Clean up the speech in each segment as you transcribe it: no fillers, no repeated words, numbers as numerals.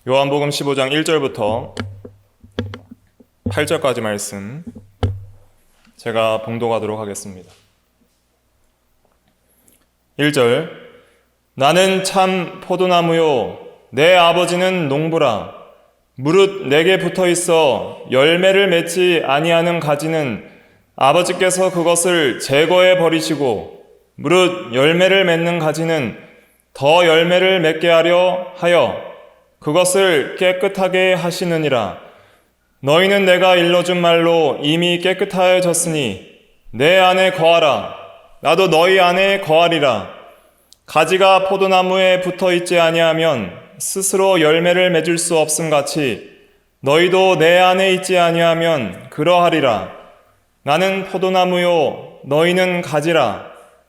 요한복음 15장 1절부터 8절까지 말씀 제가 봉독하도록 하겠습니다. 1절 나는 참 포도나무요 내 아버지는 농부라. 무릇 내게 붙어있어 열매를 맺지 아니하는 가지는 아버지께서 그것을 제거해 버리시고 무릇 열매를 맺는 가지는 더 열매를 맺게 하려 하여 그것을 깨끗하게 하시느니라. 너희는 내가 일러준 말로 이미 깨끗하여졌으니 내 안에 거하라. 나도 너희 안에 거하리라. 가지가 포도나무에 붙어있지 아니하면 스스로 열매를 맺을 수 없음같이 너희도 내 안에 있지 아니하면 그러하리라. 나는 포도나무요 너희는 가지라.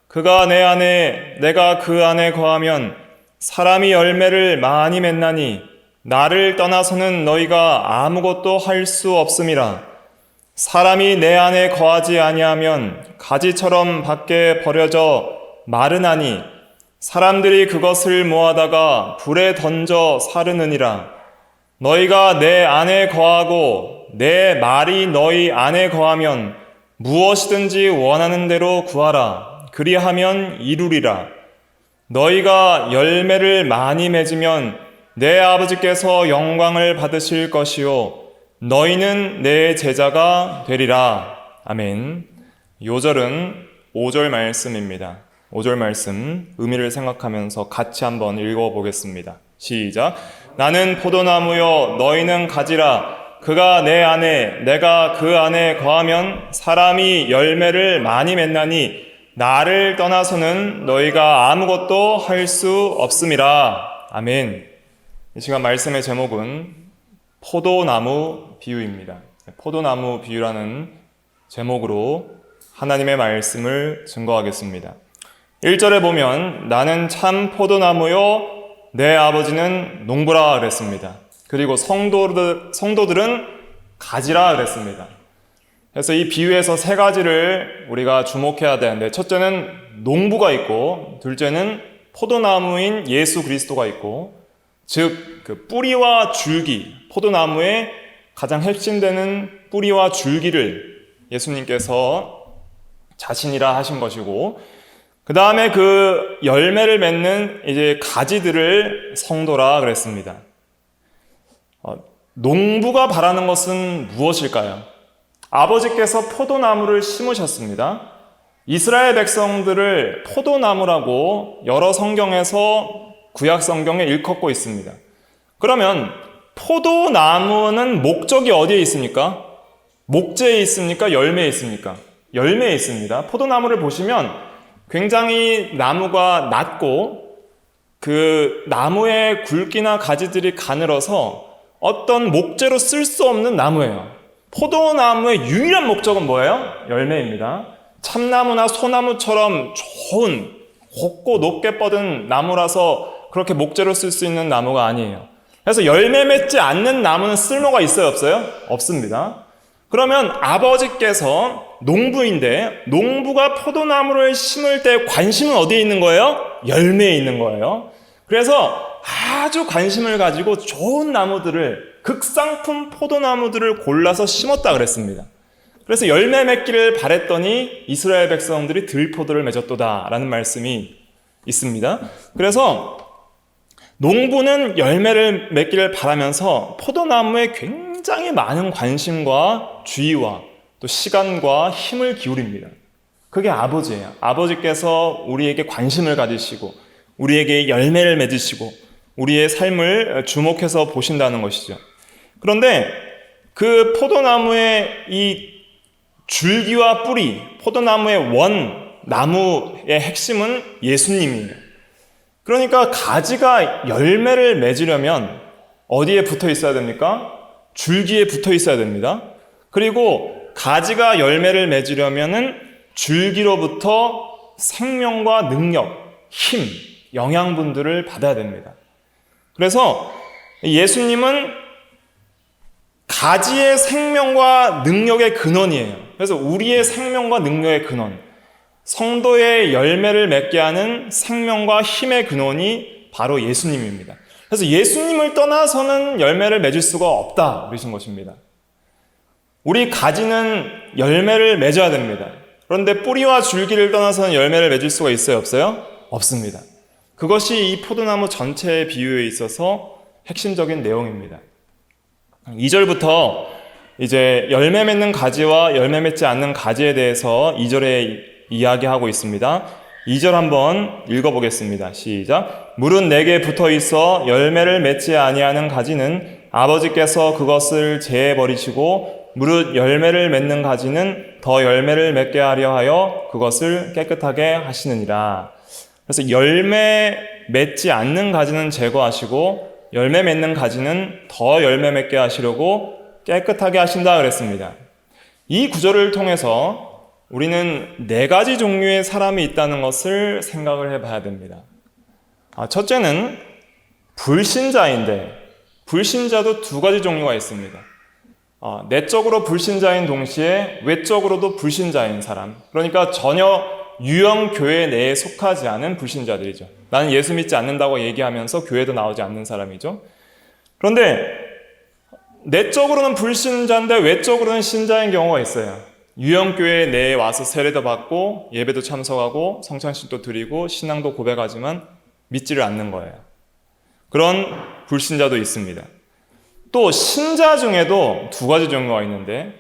그가 내 안에 내가 그 안에 거하면 사람이 열매를 많이 맺나니 나를 떠나서는 너희가 아무것도 할 수 없음이라. 사람이 내 안에 거하지 아니하면 가지처럼 밖에 버려져 마르나니 사람들이 그것을 모아다가 불에 던져 사르느니라. 너희가 내 안에 거하고 내 말이 너희 안에 거하면 무엇이든지 원하는 대로 구하라. 그리하면 이루리라. 너희가 열매를 많이 맺으면 내 아버지께서 영광을 받으실 것이요 너희는 내 제자가 되리라. 아멘. 요절은 5절 말씀입니다. 5절 말씀 의미를 생각하면서 같이 한번 읽어보겠습니다. 시작. 나는 포도나무요 너희는 가지라. 그가 내 안에 내가 그 안에 거하면 사람이 열매를 많이 맺나니 나를 떠나서는 너희가 아무것도 할 수 없음이라. 아멘. 이 시간 말씀의 제목은 포도나무 비유입니다. 포도나무 비유라는 제목으로 하나님의 말씀을 증거하겠습니다. 1절에 보면 나는 참 포도나무요 내 아버지는 농부라 그랬습니다. 그리고 성도들은 가지라 그랬습니다. 그래서 이 비유에서 세 가지를 우리가 주목해야 되는데, 첫째는 농부가 있고, 둘째는 포도나무인 예수 그리스도가 있고, 즉 그 뿌리와 줄기, 포도나무의 가장 핵심되는 뿌리와 줄기를 예수님께서 자신이라 하신 것이고, 그 다음에 그 열매를 맺는 이제 가지들을 성도라 그랬습니다. 농부가 바라는 것은 무엇일까요? 아버지께서 포도나무를 심으셨습니다. 이스라엘 백성들을 포도나무라고 여러 성경에서 구약 성경에 일컫고 있습니다. 그러면 포도나무는 목적이 어디에 있습니까? 목재에 있습니까? 열매에 있습니까? 열매에 있습니다. 포도나무를 보시면 굉장히 나무가 낮고 그 나무의 굵기나 가지들이 가늘어서 어떤 목재로 쓸 수 없는 나무예요. 포도나무의 유일한 목적은 뭐예요? 열매입니다. 참나무나 소나무처럼 좋은 곱고 높게 뻗은 나무라서 그렇게 목재로 쓸 수 있는 나무가 아니에요. 그래서 열매 맺지 않는 나무는 쓸모가 있어요? 없어요? 없습니다. 그러면 아버지께서 농부인데 농부가 포도나무를 심을 때 관심은 어디에 있는 거예요? 열매에 있는 거예요. 그래서 아주 관심을 가지고 좋은 나무들을, 극상품 포도나무들을 골라서 심었다 그랬습니다. 그래서 열매 맺기를 바랬더니 이스라엘 백성들이 들포도를 맺었도다 라는 말씀이 있습니다. 그래서 농부는 열매를 맺기를 바라면서 포도나무에 굉장히 많은 관심과 주의와 또 시간과 힘을 기울입니다. 그게 아버지예요. 아버지께서 우리에게 관심을 가지시고 우리에게 열매를 맺으시고 우리의 삶을 주목해서 보신다는 것이죠. 그런데 그 포도나무의 이 줄기와 뿌리, 포도나무의 원, 나무의 핵심은 예수님이에요. 그러니까 가지가 열매를 맺으려면 어디에 붙어 있어야 됩니까? 줄기에 붙어 있어야 됩니다. 그리고 가지가 열매를 맺으려면은 줄기로부터 생명과 능력, 힘, 영양분들을 받아야 됩니다. 그래서 예수님은 가지의 생명과 능력의 근원이에요. 그래서 우리의 생명과 능력의 근원, 성도의 열매를 맺게 하는 생명과 힘의 근원이 바로 예수님입니다. 그래서 예수님을 떠나서는 열매를 맺을 수가 없다 그러신 것입니다. 우리 가지는 열매를 맺어야 됩니다. 그런데 뿌리와 줄기를 떠나서는 열매를 맺을 수가 있어요? 없어요? 없습니다. 그것이 이 포도나무 전체의 비유에 있어서 핵심적인 내용입니다. 2절부터 이제 열매 맺는 가지와 열매 맺지 않는 가지에 대해서 2절에 이야기하고 있습니다. 2절 한번 읽어보겠습니다. 시작. 물은 내게 붙어 있어 열매를 맺지 아니하는 가지는 아버지께서 그것을 제해 버리시고 무릇 열매를 맺는 가지는 더 열매를 맺게 하려 하여 그것을 깨끗하게 하시느니라. 그래서 열매 맺지 않는 가지는 제거하시고 열매 맺는 가지는 더 열매 맺게 하시려고 깨끗하게 하신다 그랬습니다. 이 구절을 통해서 우리는 4가지 종류의 사람이 있다는 것을 생각을 해봐야 됩니다. 첫째는 불신자인데 불신자도 2가지 종류가 있습니다. 내적으로 불신자인 동시에 외적으로도 불신자인 사람, 그러니까 전혀 유형 교회 내에 속하지 않은 불신자들이죠. 나는 예수 믿지 않는다고 얘기하면서 교회도 나오지 않는 사람이죠. 그런데 내적으로는 불신자인데 외적으로는 신자인 경우가 있어요. 유형교회 내에 와서 세례도 받고 예배도 참석하고 성찬식도 드리고 신앙도 고백하지만 믿지를 않는 거예요. 그런 불신자도 있습니다. 또 신자 중에도 2가지 종류가 있는데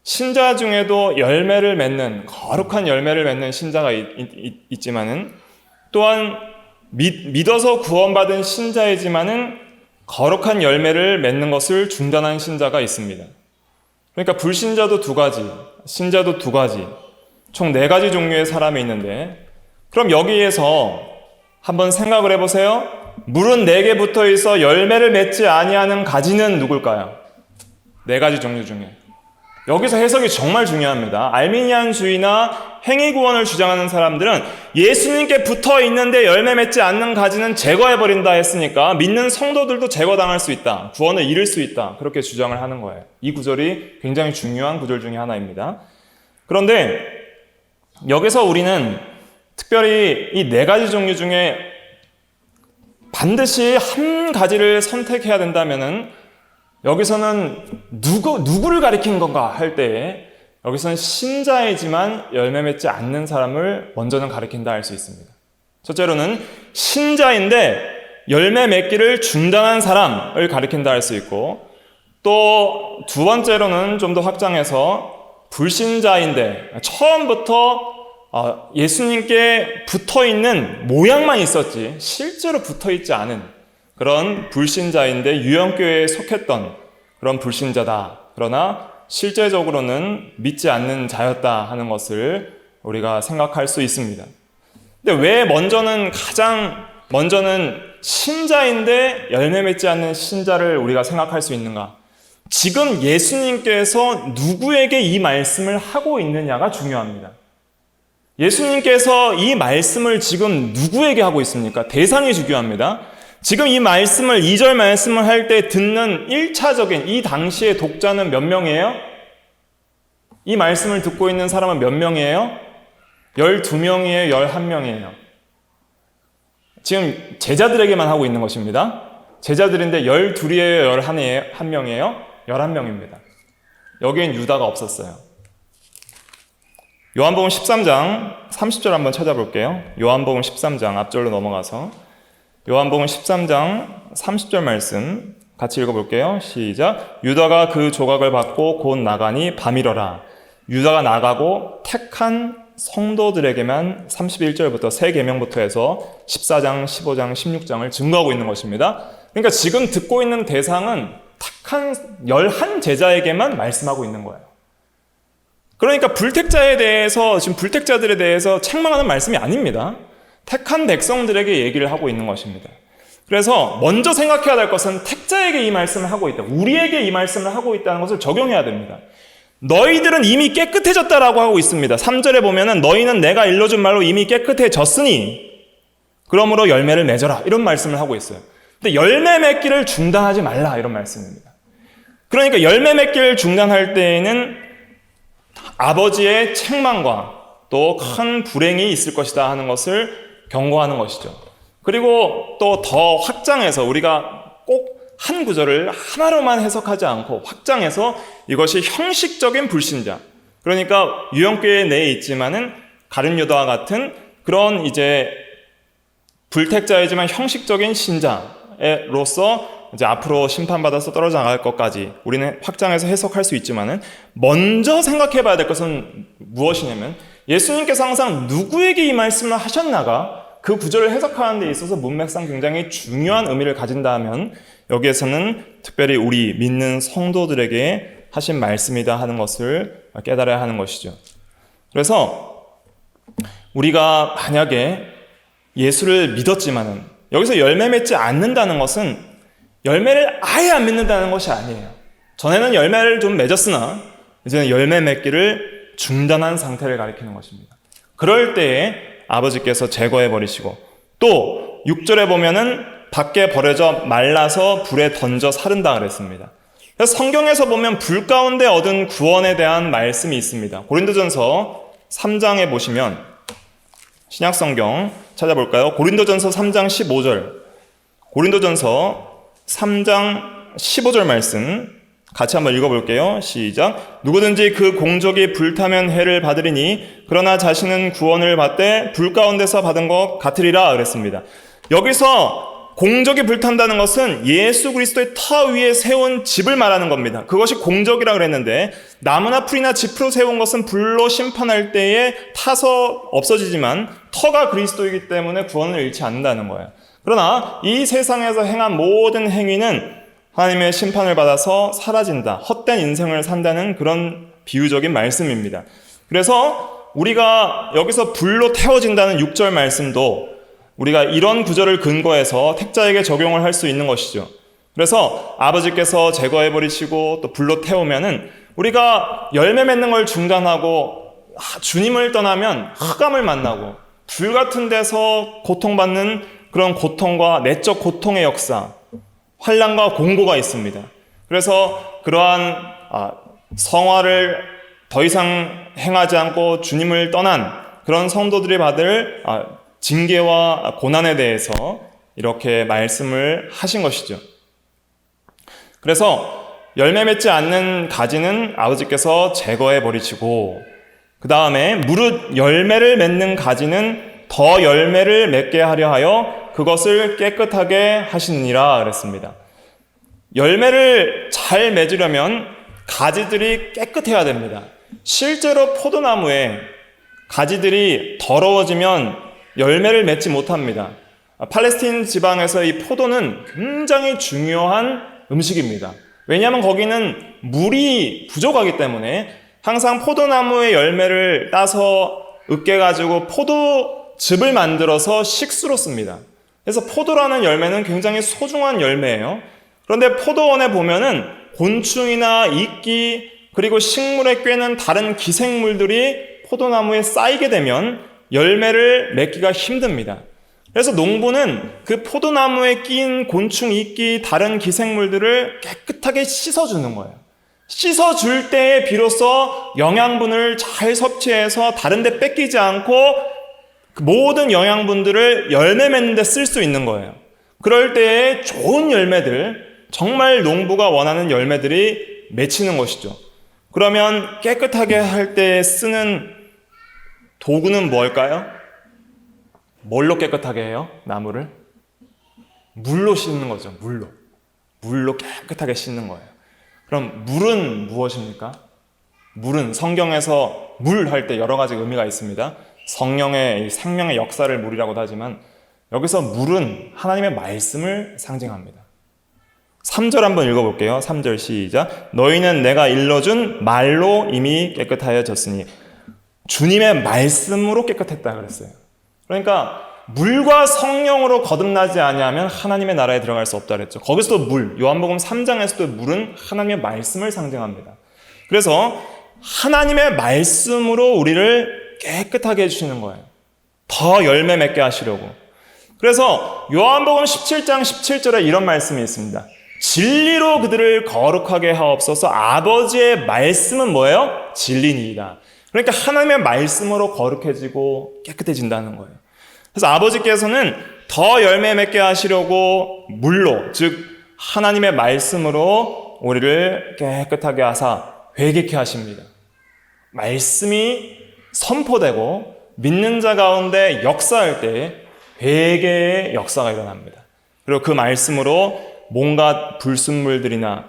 신자 중에도 열매를 맺는 거룩한 열매를 맺는 신자가 있지만은 또한 믿어서 구원받은 신자이지만은 거룩한 열매를 맺는 것을 중단한 신자가 있습니다. 그러니까 불신자도 2가지, 신자도 2가지, 총 4가지 종류의 사람이 있는데 그럼 여기에서 한번 생각을 해보세요. 물은 내게 붙어 있어 열매를 맺지 아니하는 가지는 누굴까요? 4가지 종류 중에. 여기서 해석이 정말 중요합니다. 알미니안주의나 행위구원을 주장하는 사람들은 예수님께 붙어 있는데 열매 맺지 않는 가지는 제거해버린다 했으니까 믿는 성도들도 제거당할 수 있다. 구원을 잃을 수 있다. 그렇게 주장을 하는 거예요. 이 구절이 굉장히 중요한 구절 중에 하나입니다. 그런데 여기서 우리는 특별히 이 4가지 종류 중에 반드시 한 가지를 선택해야 된다면은 여기서는 누구를 가리킨 건가 할 때에 여기서는 신자이지만 열매 맺지 않는 사람을 먼저는 가리킨다 할 수 있습니다. 첫째로는 신자인데 열매 맺기를 중단한 사람을 가리킨다 할 수 있고 또 2번째로는 좀 더 확장해서 불신자인데 처음부터 예수님께 붙어있는 모양만 있었지 실제로 붙어있지 않은 그런 불신자인데 유형교회에 속했던 그런 불신자다. 그러나 실제적으로는 믿지 않는 자였다 하는 것을 우리가 생각할 수 있습니다. 근데 왜 가장 먼저는 신자인데 열매 맺지 않는 신자를 우리가 생각할 수 있는가? 지금 예수님께서 누구에게 이 말씀을 하고 있느냐가 중요합니다. 예수님께서 이 말씀을 지금 누구에게 하고 있습니까? 대상이 중요합니다. 지금 이 말씀을 2절 말씀을 할 때 듣는 1차적인 이 당시의 독자는 몇 명이에요? 이 말씀을 듣고 있는 사람은 몇 명이에요? 12명이에요? 11명이에요? 지금 제자들에게만 하고 있는 것입니다. 제자들인데 12이에요? 11명이에요? 11명입니다. 여기엔 유다가 없었어요. 요한복음 13장 30절 한번 찾아볼게요. 요한복음 13장 앞절로 넘어가서 요한복음 13장 30절 말씀 같이 읽어볼게요. 시작. 유다가 그 조각을 받고 곧 나가니 밤이러라. 유다가 나가고 택한 성도들에게만 31절부터 세 계명부터 해서 14장, 15장, 16장을 증거하고 있는 것입니다. 그러니까 지금 듣고 있는 대상은 택한 11제자에게만 말씀하고 있는 거예요. 그러니까 불택자에 대해서 지금 불택자들에 대해서 책망하는 말씀이 아닙니다. 택한 백성들에게 얘기를 하고 있는 것입니다. 그래서 먼저 생각해야 될 것은 택자에게 이 말씀을 하고 있다. 우리에게 이 말씀을 하고 있다는 것을 적용해야 됩니다. 너희들은 이미 깨끗해졌다라고 하고 있습니다. 3절에 보면은 너희는 내가 일러준 말로 이미 깨끗해졌으니 그러므로 열매를 맺어라. 이런 말씀을 하고 있어요. 근데 열매 맺기를 중단하지 말라. 이런 말씀입니다. 그러니까 열매 맺기를 중단할 때에는 아버지의 책망과 또 큰 불행이 있을 것이다 하는 것을 경고하는 것이죠. 그리고 또 더 확장해서 우리가 꼭 한 구절을 하나로만 해석하지 않고 확장해서 이것이 형식적인 불신자, 그러니까 유형교회 내에 있지만은 가룟 유다와 같은 그런 이제 불택자이지만 형식적인 신자로서 이제 앞으로 심판받아서 떨어져 나갈 것까지 우리는 확장해서 해석할 수 있지만은 먼저 생각해 봐야 될 것은 무엇이냐면 예수님께서 항상 누구에게 이 말씀을 하셨나가 그 구절을 해석하는 데 있어서 문맥상 굉장히 중요한 의미를 가진다 하면 여기에서는 특별히 우리 믿는 성도들에게 하신 말씀이다 하는 것을 깨달아야 하는 것이죠. 그래서 우리가 만약에 예수를 믿었지만은 여기서 열매 맺지 않는다는 것은 열매를 아예 안 맺는다는 것이 아니에요. 전에는 열매를 좀 맺었으나 이제는 열매 맺기를 중단한 상태를 가리키는 것입니다. 그럴 때에 아버지께서 제거해 버리시고 또 6절에 보면은 밖에 버려져 말라서 불에 던져 사른다 그랬습니다. 그래서 성경에서 보면 불 가운데 얻은 구원에 대한 말씀이 있습니다. 고린도전서 3장에 보시면 신약성경 찾아볼까요? 고린도전서 3장 15절. 고린도전서 3장 15절 말씀 같이 한번 읽어볼게요. 시작. 누구든지 그 공적이 불타면 해를 받으리니 그러나 자신은 구원을 받되 불 가운데서 받은 것 같으리라 그랬습니다. 여기서 공적이 불탄다는 것은 예수 그리스도의 터 위에 세운 집을 말하는 겁니다. 그것이 공적이라 그랬는데 나무나 풀이나 짚으로 세운 것은 불로 심판할 때에 타서 없어지지만 터가 그리스도이기 때문에 구원을 잃지 않는다는 거예요. 그러나 이 세상에서 행한 모든 행위는 하나님의 심판을 받아서 사라진다. 헛된 인생을 산다는 그런 비유적인 말씀입니다. 그래서 우리가 여기서 불로 태워진다는 6절 말씀도 우리가 이런 구절을 근거해서 택자에게 적용을 할 수 있는 것이죠. 그래서 아버지께서 제거해버리시고 또 불로 태우면은 우리가 열매 맺는 걸 중단하고 주님을 떠나면 흑암을 만나고 불 같은 데서 고통받는 그런 고통과 내적 고통의 역사, 환난과 공고가 있습니다. 그래서 그러한 성화를 더 이상 행하지 않고 주님을 떠난 그런 성도들이 받을 징계와 고난에 대해서 이렇게 말씀을 하신 것이죠. 그래서 열매 맺지 않는 가지는 아버지께서 제거해 버리시고 그 다음에 무릇 열매를 맺는 가지는 더 열매를 맺게 하려 하여 그것을 깨끗하게 하시느니라 그랬습니다. 열매를 잘 맺으려면 가지들이 깨끗해야 됩니다. 실제로 포도나무에 가지들이 더러워지면 열매를 맺지 못합니다. 팔레스틴 지방에서 이 포도는 굉장히 중요한 음식입니다. 왜냐하면 거기는 물이 부족하기 때문에 항상 포도나무의 열매를 따서 으깨가지고 포도즙을 만들어서 식수로 씁니다. 그래서 포도라는 열매는 굉장히 소중한 열매예요. 그런데 포도원에 보면은 곤충이나 이끼 그리고 식물에 꿰는 다른 기생물들이 포도나무에 쌓이게 되면 열매를 맺기가 힘듭니다. 그래서 농부는 그 포도나무에 끼인 곤충, 이끼, 다른 기생물들을 깨끗하게 씻어주는 거예요. 씻어줄 때에 비로소 영양분을 잘 섭취해서 다른 데 뺏기지 않고 그 모든 영양분들을 열매 맺는 데 쓸 수 있는 거예요. 그럴 때에 좋은 열매들, 정말 농부가 원하는 열매들이 맺히는 것이죠. 그러면 깨끗하게 할 때 쓰는 도구는 뭘까요? 뭘로 깨끗하게 해요? 나무를? 물로 씻는 거죠. 물로 깨끗하게 씻는 거예요. 그럼 물은 무엇입니까? 물은 성경에서 물 할 때 여러 가지 의미가 있습니다. 성령의 생명의 역사를 물이라고도 하지만 여기서 물은 하나님의 말씀을 상징합니다. 3절 한번 읽어볼게요. 3절 시작. 너희는 내가 일러준 말로 이미 깨끗하여졌으니 주님의 말씀으로 깨끗했다 그랬어요. 그러니까 물과 성령으로 거듭나지 아니하면 하나님의 나라에 들어갈 수 없다 그랬죠. 거기서도 물, 요한복음 3장에서도 물은 하나님의 말씀을 상징합니다. 그래서 하나님의 말씀으로 우리를 깨끗하게 해주시는 거예요. 더 열매 맺게 하시려고. 그래서 요한복음 17장 17절에 이런 말씀이 있습니다. 진리로 그들을 거룩하게 하옵소서. 아버지의 말씀은 뭐예요? 진리니이다. 그러니까 하나님의 말씀으로 거룩해지고 깨끗해진다는 거예요. 그래서 아버지께서는 더 열매 맺게 하시려고 물로, 즉 하나님의 말씀으로 우리를 깨끗하게 하사 회개케 하십니다. 말씀이 선포되고 믿는 자 가운데 역사할 때 회개의 역사가 일어납니다. 그리고 그 말씀으로 뭔가 불순물들이나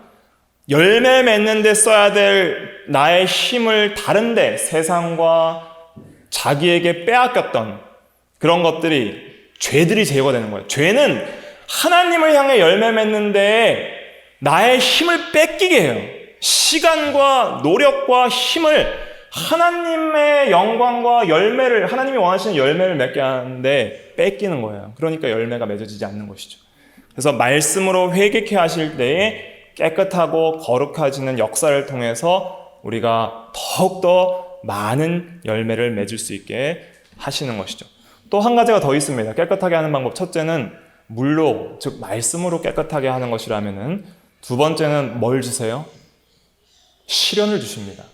열매 맺는 데 써야 될 나의 힘을 다른데 세상과 자기에게 빼앗겼던 그런 것들이 죄들이 제거되는 거예요. 죄는 하나님을 향해 열매 맺는데 나의 힘을 뺏기게 해요. 시간과 노력과 힘을 하나님의 영광과 열매를, 하나님이 원하시는 열매를 맺게 하는데 뺏기는 거예요. 그러니까 열매가 맺어지지 않는 것이죠. 그래서 말씀으로 회개케 하실 때에 깨끗하고 거룩해지는 역사를 통해서 우리가 더욱더 많은 열매를 맺을 수 있게 하시는 것이죠. 또 한 가지가 더 있습니다. 깨끗하게 하는 방법. 첫째는 물로, 즉 말씀으로 깨끗하게 하는 것이라면은, 두 번째는 뭘 주세요? 시련을 주십니다.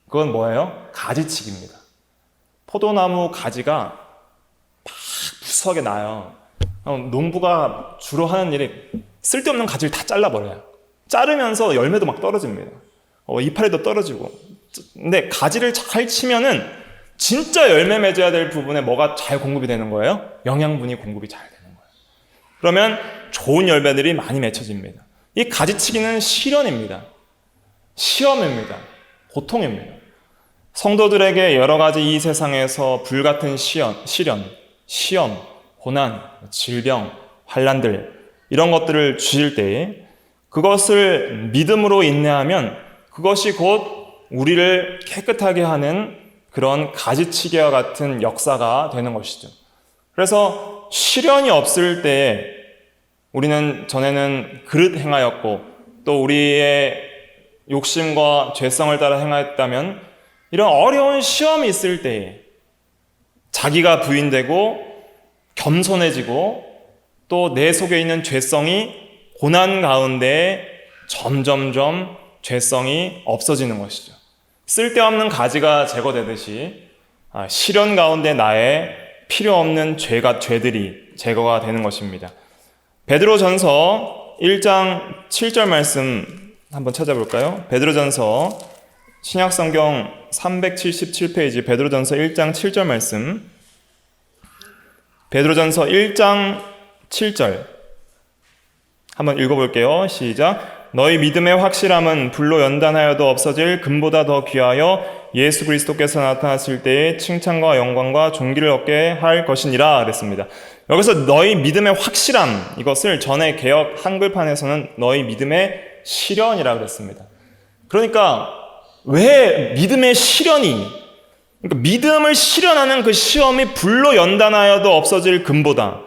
그건 뭐예요? 가지치기입니다. 포도나무 가지가 막 무수하게 나요. 농부가 주로 하는 일이 쓸데없는 가지를 다 잘라버려요. 자르면서 열매도 막 떨어집니다. 이파리도 떨어지고. 근데 가지를 잘 치면은 진짜 열매 맺어야 될 부분에 뭐가 잘 공급이 되는 거예요? 영양분이 공급이 잘 되는 거예요. 그러면 좋은 열매들이 많이 맺혀집니다. 이 가지치기는 시련입니다. 시험입니다. 고통입니다. 성도들에게 여러 가지 이 세상에서 불같은 시험, 고난, 질병, 환난들 이런 것들을 주실 때에 그것을 믿음으로 인내하면 그것이 곧 우리를 깨끗하게 하는 그런 가지치기와 같은 역사가 되는 것이죠. 그래서 시련이 없을 때에 우리는 전에는 그릇 행하였고 또 우리의 욕심과 죄성을 따라 행하였다면 이런 어려운 시험이 있을 때에 자기가 부인되고 겸손해지고 또 내 속에 있는 죄성이 고난 가운데 점점점 죄성이 없어지는 것이죠. 쓸데없는 가지가 제거되듯이 시련 가운데 나의 필요 없는 죄들이 제거가 되는 것입니다. 베드로전서 1장 7절 말씀 한번 찾아볼까요? 베드로전서 신약성경 377페이지 베드로전서 1장 7절 말씀. 베드로전서 1장 7절 한번 읽어볼게요. 시작. 너희 믿음의 확실함은 불로 연단하여도 없어질 금보다 더 귀하여 예수 그리스도께서 나타났을 때에 칭찬과 영광과 존귀를 얻게 할 것이니라 그랬습니다. 여기서 너희 믿음의 확실함, 이것을 전에 개역 한글판에서는 너희 믿음의 시련이라 그랬습니다. 그러니까 왜 믿음의 시련이, 그러니까 믿음을 시련하는 그 시험이 불로 연단하여도 없어질 금보다,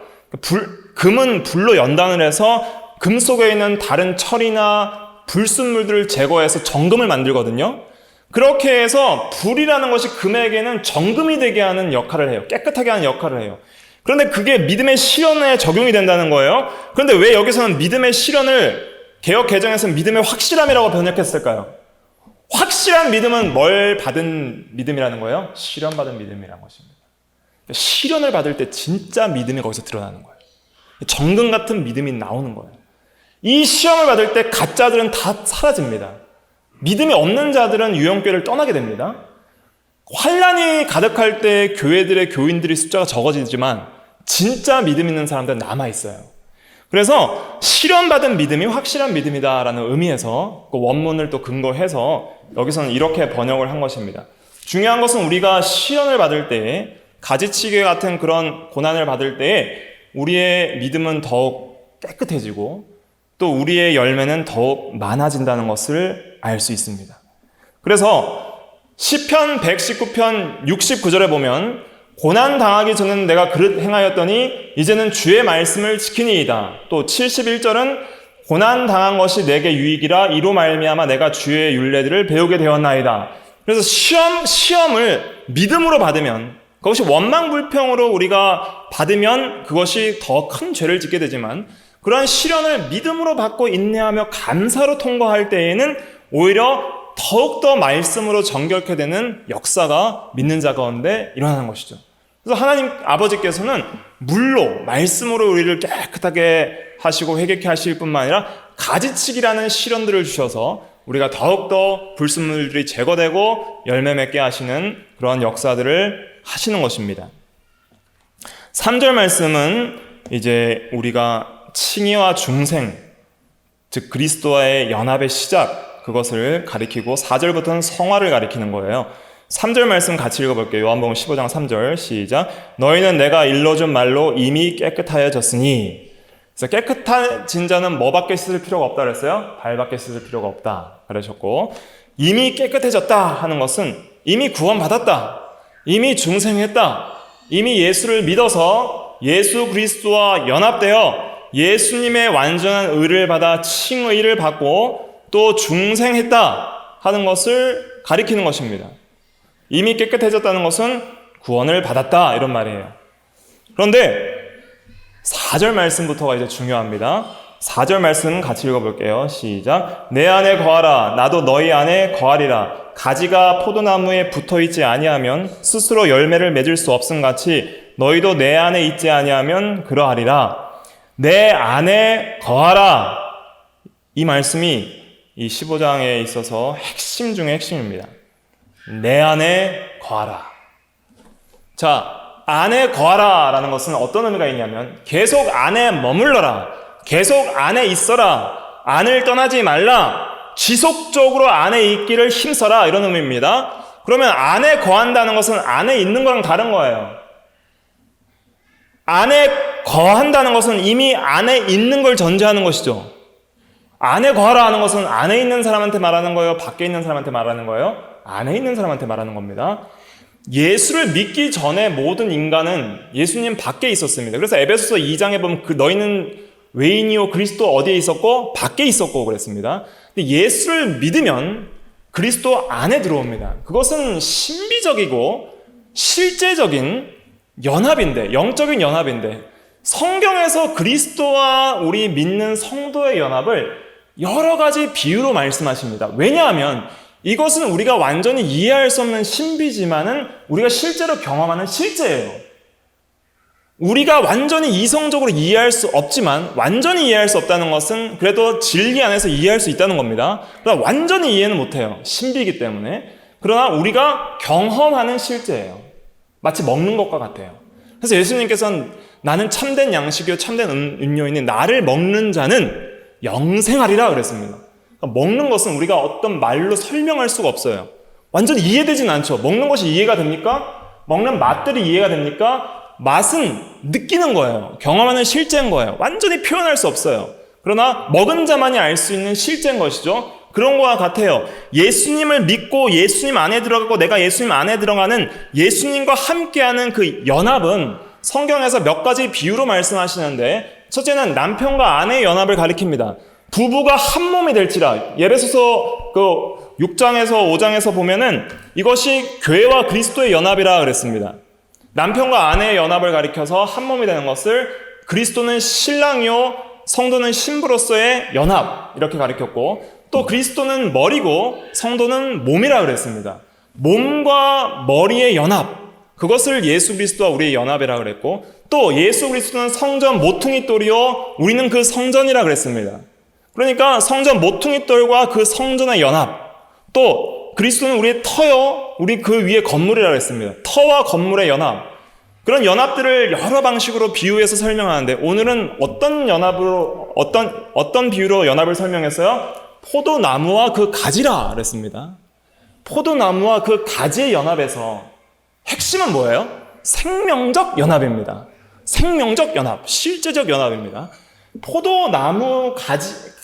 금은 불로 연단을 해서 금 속에 있는 다른 철이나 불순물들을 제거해서 정금을 만들거든요. 그렇게 해서 불이라는 것이 금에게는 정금이 되게 하는 역할을 해요. 깨끗하게 하는 역할을 해요. 그런데 그게 믿음의 시련에 적용이 된다는 거예요. 그런데 왜 여기서는 믿음의 시련을 개역 개정에서는 믿음의 확실함이라고 번역했을까요? 확실한 믿음은 뭘 받은 믿음이라는 거예요? 시련받은 믿음이라는 것입니다. 시련을 받을 때 진짜 믿음이 거기서 드러나는 거예요. 정금 같은 믿음이 나오는 거예요. 이 시험을 받을 때 가짜들은 다 사라집니다. 믿음이 없는 자들은 유형교회를 떠나게 됩니다. 환난이 가득할 때 교회들의 교인들의 숫자가 적어지지만 진짜 믿음 있는 사람들은 남아있어요. 그래서 시련받은 믿음이 확실한 믿음이다라는 의미에서 그 원문을 또 근거해서 여기서는 이렇게 번역을 한 것입니다. 중요한 것은 우리가 시련을 받을 때에 가지치기 같은 그런 고난을 받을 때에 우리의 믿음은 더욱 깨끗해지고 또 우리의 열매는 더욱 많아진다는 것을 알 수 있습니다. 그래서 시편 119편 69절에 보면 고난 당하기 전에는 내가 그릇 행하였더니 이제는 주의 말씀을 지키니이다. 또 71절은 고난 당한 것이 내게 유익이라 이로 말미암아 내가 주의 율례들을 배우게 되었나이다. 그래서 시험을 믿음으로 받으면 그것이 원망불평으로 우리가 받으면 그것이 더 큰 죄를 짓게 되지만 그러한 시련을 믿음으로 받고 인내하며 감사로 통과할 때에는 오히려 더욱더 말씀으로 정결케 되는 역사가 믿는 자 가운데 일어나는 것이죠. 그래서 하나님 아버지께서는 물로, 말씀으로 우리를 깨끗하게 하시고 회개케 하실 뿐만 아니라 가지치기라는 시련들을 주셔서 우리가 더욱더 불순물들이 제거되고 열매 맺게 하시는 그런 역사들을 하시는 것입니다. 3절 말씀은 이제 우리가 칭의와 중생, 즉 그리스도와의 연합의 시작, 그것을 가리키고 4절부터는 성화를 가리키는 거예요. 3절 말씀 같이 읽어볼게요. 요한복음 15장 3절 시작. 너희는 내가 일러준 말로 이미 깨끗하여졌으니. 그래서 깨끗해진 자는 뭐밖에 씻을 필요가 없다 그랬어요? 발밖에 씻을 필요가 없다 그러셨고, 이미 깨끗해졌다 하는 것은 이미 구원받았다, 이미 중생했다, 이미 예수를 믿어서 예수 그리스도와 연합되어 예수님의 완전한 의를 받아 칭의를 받고 또 중생했다 하는 것을 가리키는 것입니다. 이미 깨끗해졌다는 것은 구원을 받았다 이런 말이에요. 그런데 4절 말씀부터가 이제 중요합니다. 4절 말씀 같이 읽어볼게요. 시작. 내 안에 거하라. 나도 너희 안에 거하리라. 가지가 포도나무에 붙어있지 아니하면 스스로 열매를 맺을 수 없음같이 너희도 내 안에 있지 아니하면 그러하리라. 내 안에 거하라. 이 말씀이 이 15장에 있어서 핵심 중에 핵심입니다. 내 안에 거하라. 자, 안에 거하라 라는 것은 어떤 의미가 있냐면 계속 안에 머물러라, 계속 안에 있어라, 안을 떠나지 말라, 지속적으로 안에 있기를 힘써라 이런 의미입니다. 그러면 안에 거한다는 것은 안에 있는 거랑 다른 거예요. 안에 거한다는 것은 이미 안에 있는 걸 전제하는 것이죠. 안에 거하라 하는 것은 안에 있는 사람한테 말하는 거예요? 밖에 있는 사람한테 말하는 거예요? 안에 있는 사람한테 말하는 겁니다. 예수를 믿기 전에 모든 인간은 예수님 밖에 있었습니다. 그래서 에베소서 2장에 보면 너희는 외인이요 그리스도 어디에 있었고? 밖에 있었고 그랬습니다. 근데 예수를 믿으면 그리스도 안에 들어옵니다. 그것은 신비적이고 실제적인 연합인데, 영적인 연합인데, 성경에서 그리스도와 우리 믿는 성도의 연합을 여러 가지 비유로 말씀하십니다. 왜냐하면 이것은 우리가 완전히 이해할 수 없는 신비지만은 우리가 실제로 경험하는 실제예요. 우리가 완전히 이성적으로 이해할 수 없지만 완전히 이해할 수 없다는 것은 그래도 진리 안에서 이해할 수 있다는 겁니다. 그러나 완전히 이해는 못해요. 신비이기 때문에. 그러나 우리가 경험하는 실제예요. 마치 먹는 것과 같아요. 그래서 예수님께서는 나는 참된 양식이요 참된 음료이니 나를 먹는 자는 영생하리라 그랬습니다. 먹는 것은 우리가 어떤 말로 설명할 수가 없어요. 완전히 이해되진 않죠. 먹는 것이 이해가 됩니까? 먹는 맛들이 이해가 됩니까? 맛은 느끼는 거예요. 경험하는 실제인 거예요. 완전히 표현할 수 없어요. 그러나 먹은 자만이 알 수 있는 실제인 것이죠. 그런 거와 같아요. 예수님을 믿고 예수님 안에 들어가고 내가 예수님 안에 들어가는 예수님과 함께하는 그 연합은 성경에서 몇 가지 비유로 말씀하시는데, 첫째는 남편과 아내의 연합을 가리킵니다. 부부가 한 몸이 될지라. 에베소서 6장에서 5장에서 보면은 이것이 교회와 그리스도의 연합이라 그랬습니다. 남편과 아내의 연합을 가리켜서 한 몸이 되는 것을 그리스도는 신랑이요 성도는 신부로서의 연합 이렇게 가리켰고, 또 그리스도는 머리고 성도는 몸이라 그랬습니다. 몸과 머리의 연합, 그것을 예수 그리스도와 우리의 연합이라 그랬고, 또 예수 그리스도는 성전 모퉁이 돌이요 우리는 그 성전이라 그랬습니다. 그러니까 성전 모퉁이 돌과 그 성전의 연합, 또 그리스도는 우리의 터요 우리 그 위에 건물이라 그랬습니다. 터와 건물의 연합, 그런 연합들을 여러 방식으로 비유해서 설명하는데 오늘은 어떤 연합으로 어떤 비유로 연합을 설명했어요? 포도나무와 그 가지라 그랬습니다. 포도나무와 그 가지의 연합에서 핵심은 뭐예요? 생명적 연합입니다. 생명적 연합, 실제적 연합입니다. 포도나무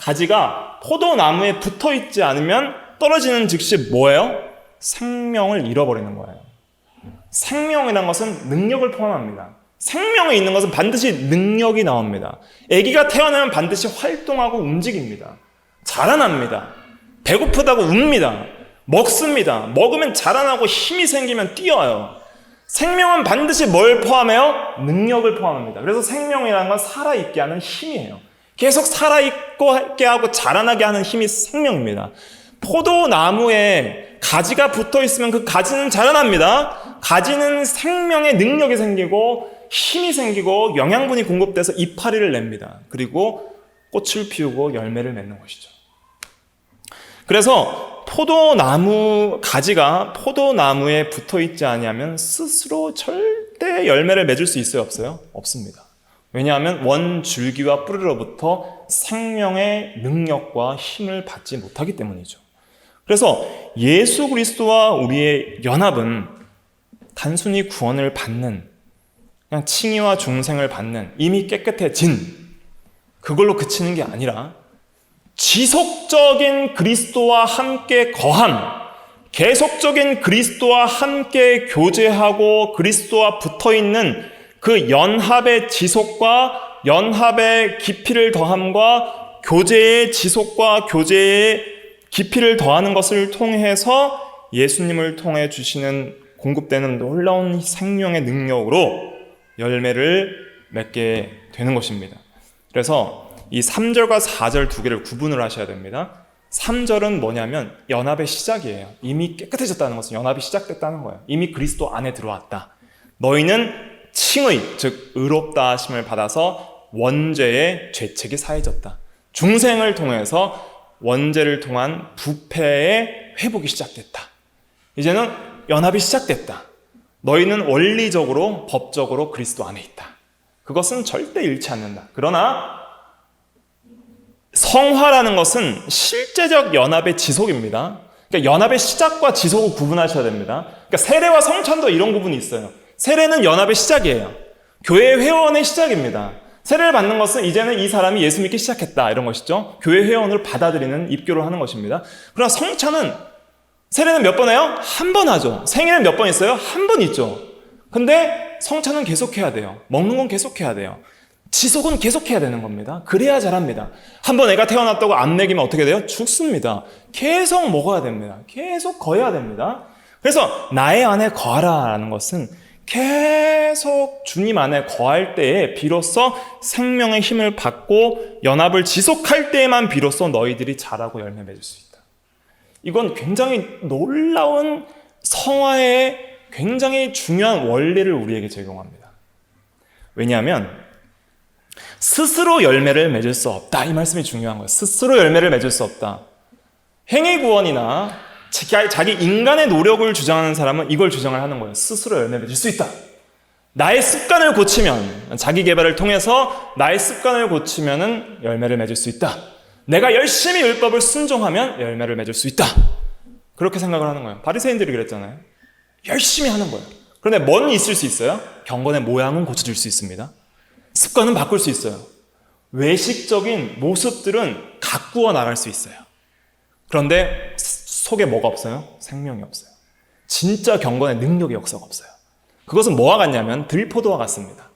가지가 포도나무에 붙어있지 않으면 떨어지는 즉시 뭐예요? 생명을 잃어버리는 거예요. 생명이라는 것은 능력을 포함합니다. 생명이 있는 것은 반드시 능력이 나옵니다. 아기가 태어나면 반드시 활동하고 움직입니다. 자라납니다. 배고프다고 웁니다. 먹습니다. 먹으면 자라나고 힘이 생기면 뛰어요. 생명은 반드시 뭘 포함해요? 능력을 포함합니다. 그래서 생명이라는 건 살아있게 하는 힘이에요. 계속 살아있게 하고 자라나게 하는 힘이 생명입니다. 포도나무에 가지가 붙어있으면 그 가지는 자라납니다. 가지는 생명의 능력이 생기고 힘이 생기고 영양분이 공급돼서 이파리를 냅니다. 그리고 꽃을 피우고 열매를 맺는 것이죠. 그래서 포도나무 가지가 포도나무에 붙어있지 아니하면 스스로 절대 열매를 맺을 수 있어요? 없어요? 없습니다. 왜냐하면 원 줄기와 뿌리로부터 생명의 능력과 힘을 받지 못하기 때문이죠. 그래서 예수 그리스도와 우리의 연합은 단순히 구원을 받는, 그냥 칭의와 중생을 받는, 이미 깨끗해진 그걸로 그치는 게 아니라 지속적인 그리스도와 함께 거함, 계속적인 그리스도와 함께 교제하고 그리스도와 붙어있는 그 연합의 지속과 연합의 깊이를 더함과 교제의 지속과 교제의 깊이를 더하는 것을 통해서 예수님을 통해 주시는 공급되는 놀라운 생명의 능력으로 열매를 맺게 되는 것입니다. 그래서 이 3절과 4절 두 개를 구분을 하셔야 됩니다. 3절은 뭐냐면 연합의 시작이에요. 이미 깨끗해졌다는 것은 연합이 시작됐다는 거예요. 이미 그리스도 안에 들어왔다. 너희는 칭의, 즉 의롭다 하심을 받아서 원죄의 죄책이 사해졌다. 중생을 통해서 원죄를 통한 부패의 회복이 시작됐다. 이제는 연합이 시작됐다. 너희는 원리적으로 법적으로 그리스도 안에 있다. 그것은 절대 잃지 않는다. 그러나 성화라는 것은 실제적 연합의 지속입니다. 그러니까 연합의 시작과 지속을 구분하셔야 됩니다. 그러니까 세례와 성찬도 이런 부분이 있어요. 세례는 연합의 시작이에요. 교회 회원의 시작입니다. 세례를 받는 것은 이제는 이 사람이 예수 믿기 시작했다 이런 것이죠. 교회 회원을 받아들이는 입교를 하는 것입니다. 그러나 성찬은 세례는 몇 번 해요? 한 번 하죠. 생일은 몇 번 있어요? 한 번 있죠. 근데 성찬은 계속해야 돼요. 먹는 건 계속해야 돼요. 지속은 계속해야 되는 겁니다. 그래야 자랍니다. 한번 애가 태어났다고 안 먹이면 어떻게 돼요? 죽습니다. 계속 먹어야 됩니다. 계속 거해야 됩니다. 그래서 나의 안에 거하라라는 것은 계속 주님 안에 거할 때에 비로소 생명의 힘을 받고 연합을 지속할 때에만 비로소 너희들이 자라고 열매 맺을 수 있다. 이건 굉장히 놀라운 성화의 굉장히 중요한 원리를 우리에게 제공합니다. 왜냐하면 스스로 열매를 맺을 수 없다. 이 말씀이 중요한 거예요. 스스로 열매를 맺을 수 없다. 행위구원이나 자기 인간의 노력을 주장하는 사람은 이걸 주장을 하는 거예요. 스스로 열매 맺을 수 있다. 나의 습관을 고치면, 자기 개발을 통해서 나의 습관을 고치면 열매를 맺을 수 있다. 내가 열심히 율법을 순종하면 열매를 맺을 수 있다. 그렇게 생각을 하는 거예요. 바리새인들이 그랬잖아요. 열심히 하는 거예요. 그런데 뭔 있을 수 있어요? 경건의 모양은 고쳐질 수 있습니다. 습관은 바꿀 수 있어요. 외식적인 모습들은 가꾸어 나갈 수 있어요. 그런데 속에 뭐가 없어요? 생명이 없어요. 진짜 경건의 능력의 역사가 없어요. 그것은 뭐와 같냐면 들포도와 같습니다.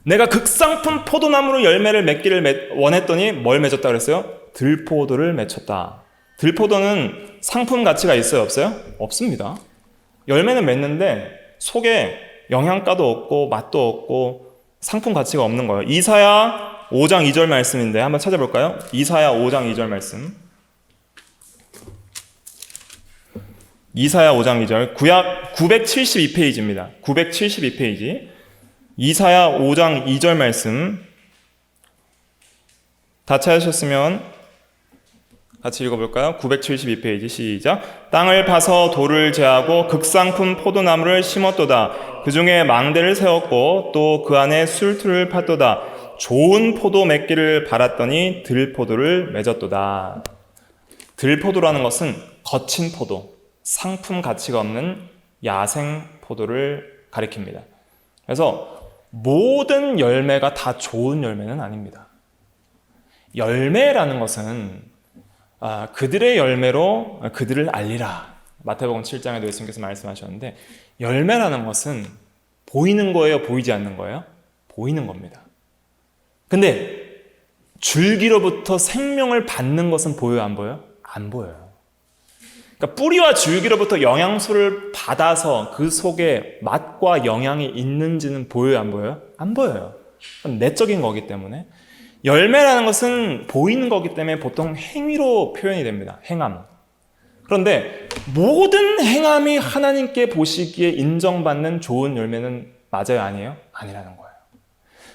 내가 극상품 포도나무로 열매를 맺기를 원했더니 뭘 맺었다 그랬어요? 들포도를 맺혔다. 들포도는 상품 가치가 있어요? 없어요? 없습니다. 열매는 맺는데 속에 영양가도 없고 맛도 없고 상품 가치가 없는 거예요. 이사야 5장 2절 말씀인데 한번 찾아볼까요? 이사야 5장 2절 말씀. 이사야 5장 2절, 구약 972페이지입니다. 972페이지. 이사야 5장 2절 말씀. 다 찾으셨으면 같이 읽어볼까요? 972페이지 시작. 땅을 파서 돌을 제하고 극상품 포도나무를 심었도다. 그 중에 망대를 세웠고 또 그 안에 술틀을 팠도다. 좋은 포도 맺기를 바랐더니 들포도를 맺었도다. 들포도라는 것은 거친 포도, 상품 가치가 없는 야생 포도를 가리킵니다. 그래서 모든 열매가 다 좋은 열매는 아닙니다. 열매라는 것은 그들의 열매로 그들을 알리라. 마태복음 7장에도 예수님께서 말씀하셨는데 열매라는 것은 보이는 거예요? 보이지 않는 거예요? 보이는 겁니다. 근데 줄기로부터 생명을 받는 것은 보여요? 안 보여요? 안 보여요. 그러니까 뿌리와 줄기로부터 영양소를 받아서 그 속에 맛과 영양이 있는지는 보여요? 안 보여요? 안 보여요. 내적인 거기 때문에. 열매라는 것은 보이는 거기 때문에 보통 행위로 표현이 됩니다. 행함. 그런데 모든 행함이 하나님께 보시기에 인정받는 좋은 열매는 맞아요, 아니에요? 아니라는 거예요.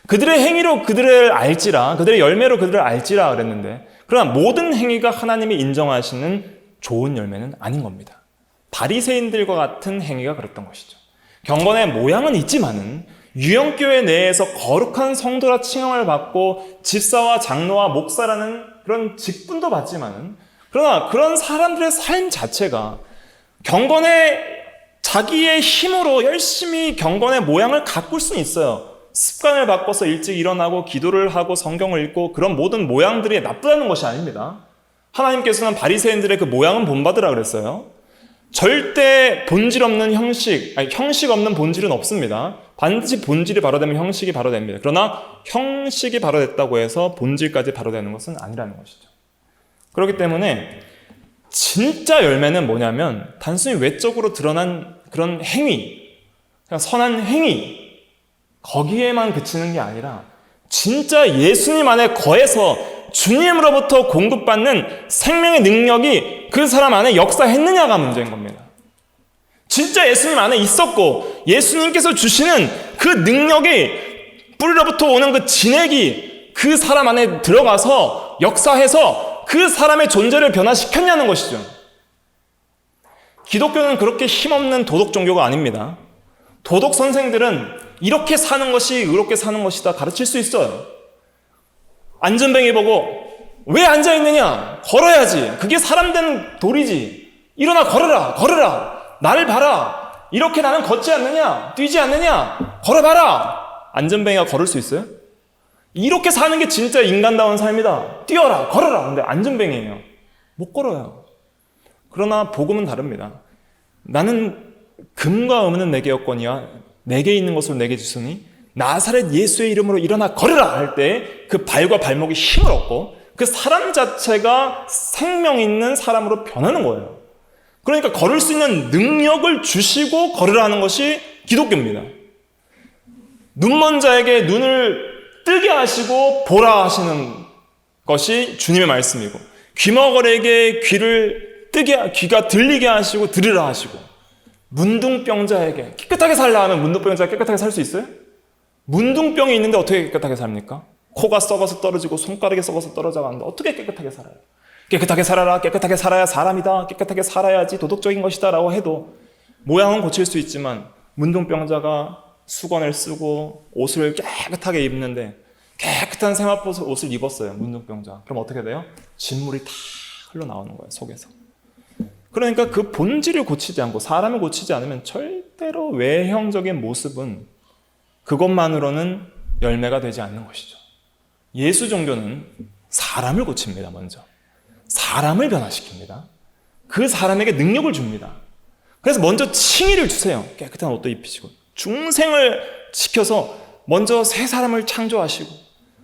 그들의 행위로 그들의 열매로 그들을 알지라 그랬는데, 그러나 모든 행위가 하나님이 인정하시는 좋은 열매는 아닌 겁니다. 바리새인들과 같은 행위가 그랬던 것이죠. 경건의 모양은 있지만은 유형교회 내에서 거룩한 성도라 칭함을 받고 집사와 장로와 목사라는 그런 직분도 받지만은, 그러나 그런 사람들의 삶 자체가 경건의 자기의 힘으로 열심히 경건의 모양을 가꿀 수는 있어요. 습관을 바꿔서 일찍 일어나고 기도를 하고 성경을 읽고 그런 모든 모양들이 나쁘다는 것이 아닙니다. 하나님께서는 바리새인들의 그 모양은 본받으라 그랬어요. 절대 본질 없는 형식 없는 본질은 없습니다. 반드시 본질이 바로 되면 형식이 바로 됩니다. 그러나 형식이 바로 됐다고 해서 본질까지 바로 되는 것은 아니라는 것이죠. 그렇기 때문에 진짜 열매는 뭐냐면 단순히 외적으로 드러난 그런 행위, 그냥 선한 행위, 거기에만 그치는 게 아니라 진짜 예수님 안에 거해서 주님으로부터 공급받는 생명의 능력이 그 사람 안에 역사했느냐가 문제인 겁니다. 진짜 예수님 안에 있었고 예수님께서 주시는 그 능력이, 뿌리로부터 오는 그 진액이 그 사람 안에 들어가서 역사해서 그 사람의 존재를 변화시켰냐는 것이죠. 기독교는 그렇게 힘없는 도덕 종교가 아닙니다. 도덕 선생들은 이렇게 사는 것이 의롭게 사는 것이다 가르칠 수 있어요. 안전뱅이 보고 왜 앉아있느냐? 걸어야지. 그게 사람 된 도리지. 일어나 걸어라. 나를 봐라. 이렇게 나는 걷지 않느냐? 뛰지 않느냐? 걸어봐라. 안전뱅이가 걸을 수 있어요? 이렇게 사는 게 진짜 인간다운 삶이다. 뛰어라, 걸어라. 근데 안전뱅이에요. 못 걸어요. 그러나 복음은 다릅니다. 나는 금과 은은 내게 였거니와 내게 있는 것으로 내게 주시니 나사렛 예수의 이름으로 일어나 걸으라 할 때 그 발과 발목이 힘을 얻고 그 사람 자체가 생명 있는 사람으로 변하는 거예요. 그러니까 걸을 수 있는 능력을 주시고 걸으라 하는 것이 기독교입니다. 눈먼 자에게 눈을 뜨게 하시고 보라 하시는 것이 주님의 말씀이고, 귀머거리에게 귀가 들리게 하시고 들으라 하시고, 문둥병자에게 깨끗하게 살라 하면 문둥병자가 깨끗하게 살 수 있어요? 문둥병이 있는데 어떻게 깨끗하게 삽니까? 코가 썩어서 떨어지고 손가락이 썩어서 떨어져가는데 어떻게 깨끗하게 살아요? 깨끗하게 살아라, 깨끗하게 살아야 사람이다, 깨끗하게 살아야지 도덕적인 것이다 라고 해도 모양은 고칠 수 있지만, 문둥병자가 수건을 쓰고 옷을 깨끗하게 입는데 깨끗한 세마포 옷을 입었어요, 문둥병자. 그럼 어떻게 돼요? 진물이 다 흘러나오는 거예요, 속에서. 그러니까 그 본질을 고치지 않고 사람을 고치지 않으면 절대로 외형적인 모습은 그것만으로는 열매가 되지 않는 것이죠. 예수 종교는 사람을 고칩니다. 먼저 사람을 변화시킵니다. 그 사람에게 능력을 줍니다. 그래서 먼저 칭의를 주세요. 깨끗한 옷도 입히시고 중생을 시켜서 먼저 새 사람을 창조하시고,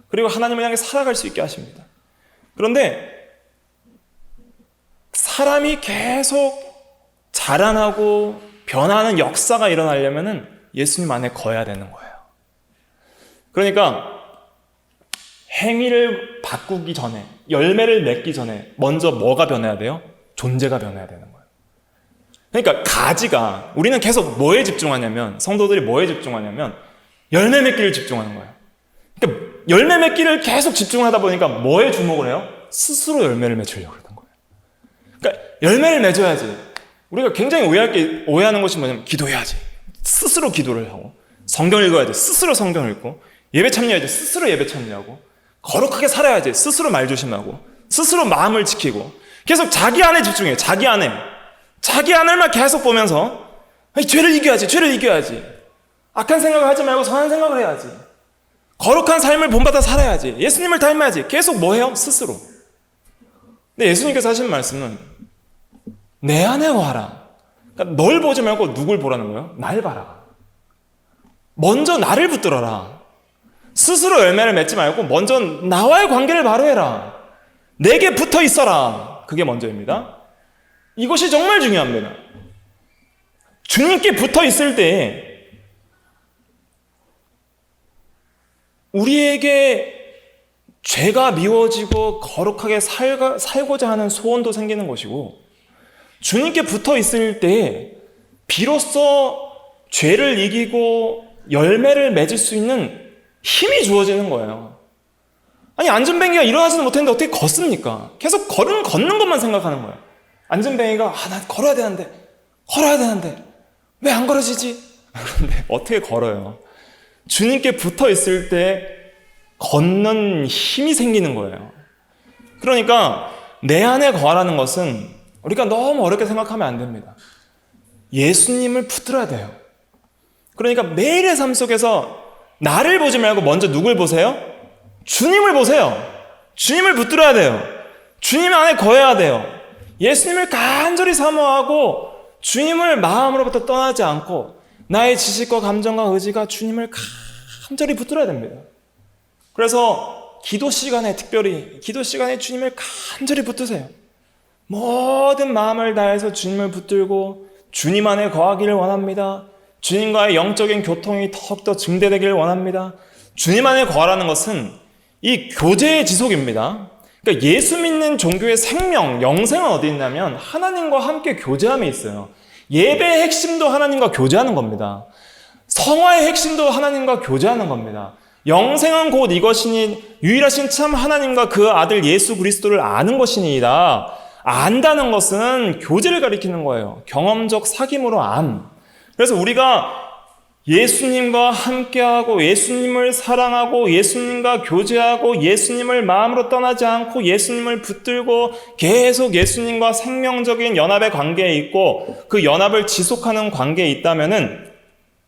그리고 하나님을 향해 살아갈 수 있게 하십니다. 그런데 사람이 계속 자라나고 변하는 역사가 일어나려면 예수님 안에 거해야 되는 거예요. 그러니까 행위를 바꾸기 전에, 열매를 맺기 전에 먼저 뭐가 변해야 돼요? 존재가 변해야 되는 거예요. 그러니까 가지가, 우리는 계속 뭐에 집중하냐면, 성도들이 뭐에 집중하냐면 열매 맺기를 집중하는 거예요. 그러니까 열매 맺기를 계속 집중하다 보니까 뭐에 주목을 해요? 스스로 열매를 맺으려고 그러는 거예요. 그러니까 열매를 맺어야지. 우리가 굉장히 오해하는 것이 뭐냐면, 기도해야지. 스스로 기도를 하고, 성경을 읽어야지. 스스로 성경을 읽고, 예배 참여해야지. 스스로 예배 참여하고, 거룩하게 살아야지. 스스로 말 조심하고, 스스로 마음을 지키고, 계속 자기 안에 집중해요. 자기 안을만 계속 보면서 죄를 이겨야지. 악한 생각을 하지 말고 선한 생각을 해야지. 거룩한 삶을 본받아 살아야지. 예수님을 닮아야지. 계속 뭐 해요? 스스로. 근데 예수님께서 하신 말씀은 내 안에 와라. 그러니까 널 보지 말고 누굴 보라는 거예요? 날 봐라. 먼저 나를 붙들어라. 스스로 열매를 맺지 말고 먼저 나와의 관계를 바로 해라. 내게 붙어 있어라. 그게 먼저입니다. 이것이 정말 중요합니다. 주님께 붙어 있을 때 우리에게 죄가 미워지고 거룩하게 살고자 하는 소원도 생기는 것이고, 주님께 붙어 있을 때 비로소 죄를 이기고 열매를 맺을 수 있는 힘이 주어지는 거예요. 아니, 안전뱅이가 일어나지는 못했는데 어떻게 걷습니까? 계속 걷는 것만 생각하는 거예요. 안전뱅이가 나 걸어야 되는데 왜 안 걸어지지? 그런데 어떻게 걸어요? 주님께 붙어 있을 때 걷는 힘이 생기는 거예요. 그러니까 내 안에 거하라는 것은 우리가 너무 어렵게 생각하면 안 됩니다. 예수님을 붙들어야 돼요. 그러니까 매일의 삶 속에서 나를 보지 말고 먼저 누굴 보세요? 주님을 보세요. 주님을 붙들어야 돼요. 주님 안에 거해야 돼요. 예수님을 간절히 사모하고 주님을 마음으로부터 떠나지 않고 나의 지식과 감정과 의지가 주님을 간절히 붙들어야 됩니다. 그래서 기도 시간에 특별히 기도 시간에 주님을 간절히 붙드세요. 모든 마음을 다해서 주님을 붙들고 주님 안에 거하기를 원합니다. 주님과의 영적인 교통이 더욱더 증대되기를 원합니다. 주님 안에 거하라는 것은 이 교제의 지속입니다. 그러니까 예수 믿는 종교의 생명, 영생은 어디 있냐면 하나님과 함께 교제함에 있어요. 예배의 핵심도 하나님과 교제하는 겁니다. 성화의 핵심도 하나님과 교제하는 겁니다. 영생은 곧 이것이니 유일하신 참 하나님과 그 아들 예수 그리스도를 아는 것이니이다. 안다는 것은 교제를 가리키는 거예요. 경험적 사귐으로 암. 그래서 우리가 예수님과 함께하고 예수님을 사랑하고 예수님과 교제하고 예수님을 마음으로 떠나지 않고 예수님을 붙들고 계속 예수님과 생명적인 연합의 관계에 있고 그 연합을 지속하는 관계에 있다면은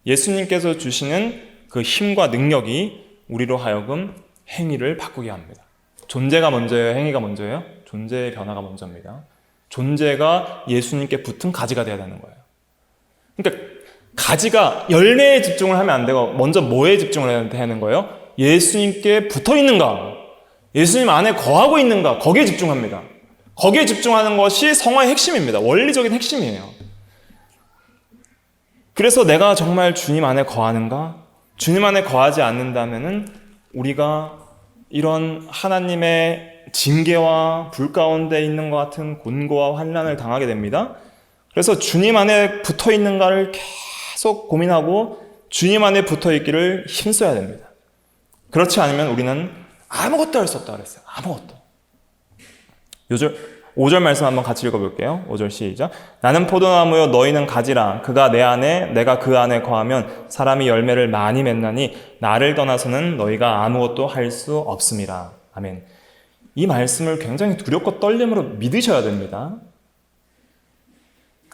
예수님께서 주시는 그 힘과 능력이 우리로 하여금 행위를 바꾸게 합니다. 존재가 먼저예요? 행위가 먼저예요? 존재의 변화가 먼저입니다. 존재가 예수님께 붙은 가지가 되어야 되는 거예요. 그러니까 가지가 열매에 집중을 하면 안 되고 먼저 뭐에 집중을 해야 되는 거예요? 예수님께 붙어 있는가? 예수님 안에 거하고 있는가? 거기에 집중합니다. 거기에 집중하는 것이 성화의 핵심입니다. 원리적인 핵심이에요. 그래서 내가 정말 주님 안에 거하는가? 주님 안에 거하지 않는다면은 우리가 이런 하나님의 징계와 불 가운데 있는 것 같은 곤고와 환난을 당하게 됩니다. 그래서 주님 안에 붙어 있는가를 계속 고민하고 주님 안에 붙어 있기를 힘써야 됩니다. 그렇지 않으면 우리는 아무것도 할 수 없다 그랬어요. 아무것도. 5절 말씀 한번 같이 읽어볼게요. 5절 시작. 나는 포도나무요 너희는 가지라. 그가 내 안에 내가 그 안에 거하면 사람이 열매를 많이 맺나니 나를 떠나서는 너희가 아무것도 할 수 없음이라. 아멘. 이 말씀을 굉장히 두렵고 떨림으로 믿으셔야 됩니다.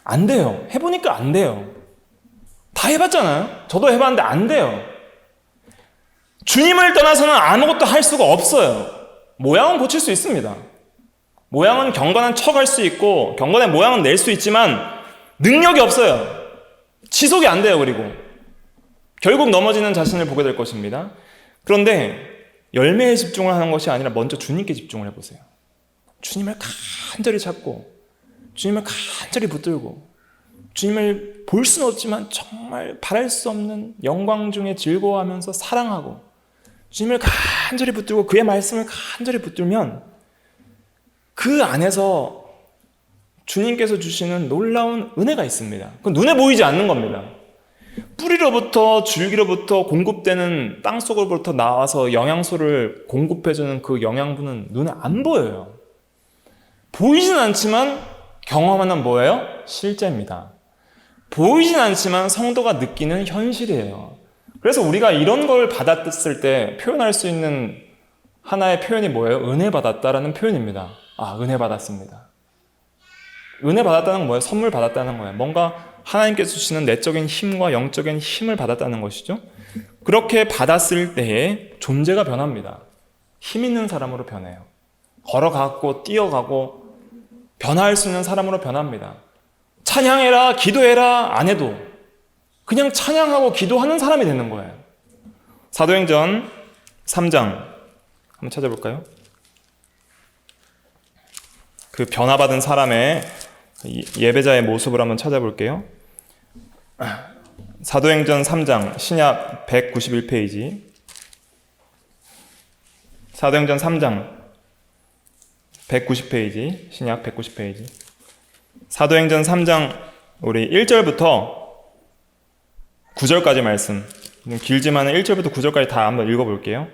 안 돼요. 해보니까 안 돼요. 다 해봤잖아요. 저도 해봤는데 안 돼요. 주님을 떠나서는 아무것도 할 수가 없어요. 모양은 고칠 수 있습니다. 모양은 경건한 척 할 수 있고 경건의 모양은 낼 수 있지만 능력이 없어요. 지속이 안 돼요. 그리고 결국 넘어지는 자신을 보게 될 것입니다. 그런데 열매에 집중을 하는 것이 아니라 먼저 주님께 집중을 해보세요. 주님을 간절히 찾고 주님을 간절히 붙들고 주님을 볼 수는 없지만 정말 바랄 수 없는 영광 중에 즐거워하면서 사랑하고 주님을 간절히 붙들고 그의 말씀을 간절히 붙들면 그 안에서 주님께서 주시는 놀라운 은혜가 있습니다. 그건 눈에 보이지 않는 겁니다. 뿌리로부터 줄기로부터 공급되는 땅속으로부터 나와서 영양소를 공급해주는 그 영양분은 눈에 안 보여요. 보이진 않지만 경험하는 뭐예요? 실제입니다. 보이진 않지만 성도가 느끼는 현실이에요. 그래서 우리가 이런 걸 받았을 때 표현할 수 있는 하나의 표현이 뭐예요? 은혜 받았다라는 표현입니다. 아, 은혜 받았습니다. 은혜 받았다는 건 뭐예요? 선물 받았다는 거예요. 뭔가 하나님께서 주시는 내적인 힘과 영적인 힘을 받았다는 것이죠. 그렇게 받았을 때에 존재가 변합니다. 힘 있는 사람으로 변해요. 걸어가고 뛰어가고 변화할 수 있는 사람으로 변합니다. 찬양해라, 기도해라 안 해도 그냥 찬양하고 기도하는 사람이 되는 거예요. 사도행전 3장 한번 찾아볼까요? 그 변화받은 사람의 예배자의 모습을 한번 찾아볼게요. 사도행전 3장 신약 191페이지 사도행전 3장 190페이지 신약 190페이지 사도행전 3장 우리 1절부터 9절까지 말씀, 길지만 1절부터 9절까지 다 한번 읽어볼게요.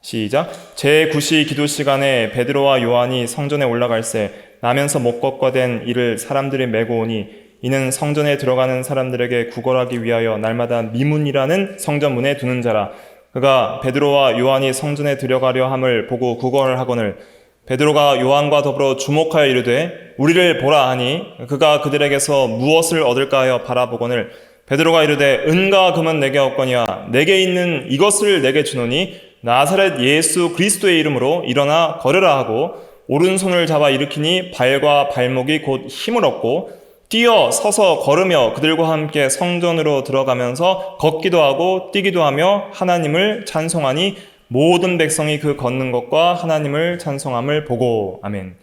시작. 제9시 기도 시간에 베드로와 요한이 성전에 올라갈새 나면서 목것과 된 이를 사람들이 메고 오니 이는 성전에 들어가는 사람들에게 구걸하기 위하여 날마다 미문이라는 성전문에 두는 자라. 그가 베드로와 요한이 성전에 들어가려 함을 보고 구걸을 하거늘 베드로가 요한과 더불어 주목하여 이르되 우리를 보라 하니 그가 그들에게서 무엇을 얻을까 하여 바라보거늘 베드로가 이르되 은과 금은 내게 없거니와 내게 있는 이것을 내게 주노니 나사렛 예수 그리스도의 이름으로 일어나 걸으라 하고 오른손을 잡아 일으키니 발과 발목이 곧 힘을 얻고 뛰어 서서 걸으며 그들과 함께 성전으로 들어가면서 걷기도 하고 뛰기도 하며 하나님을 찬송하니 모든 백성이 그 걷는 것과 하나님을 찬송함을 보고. 아멘.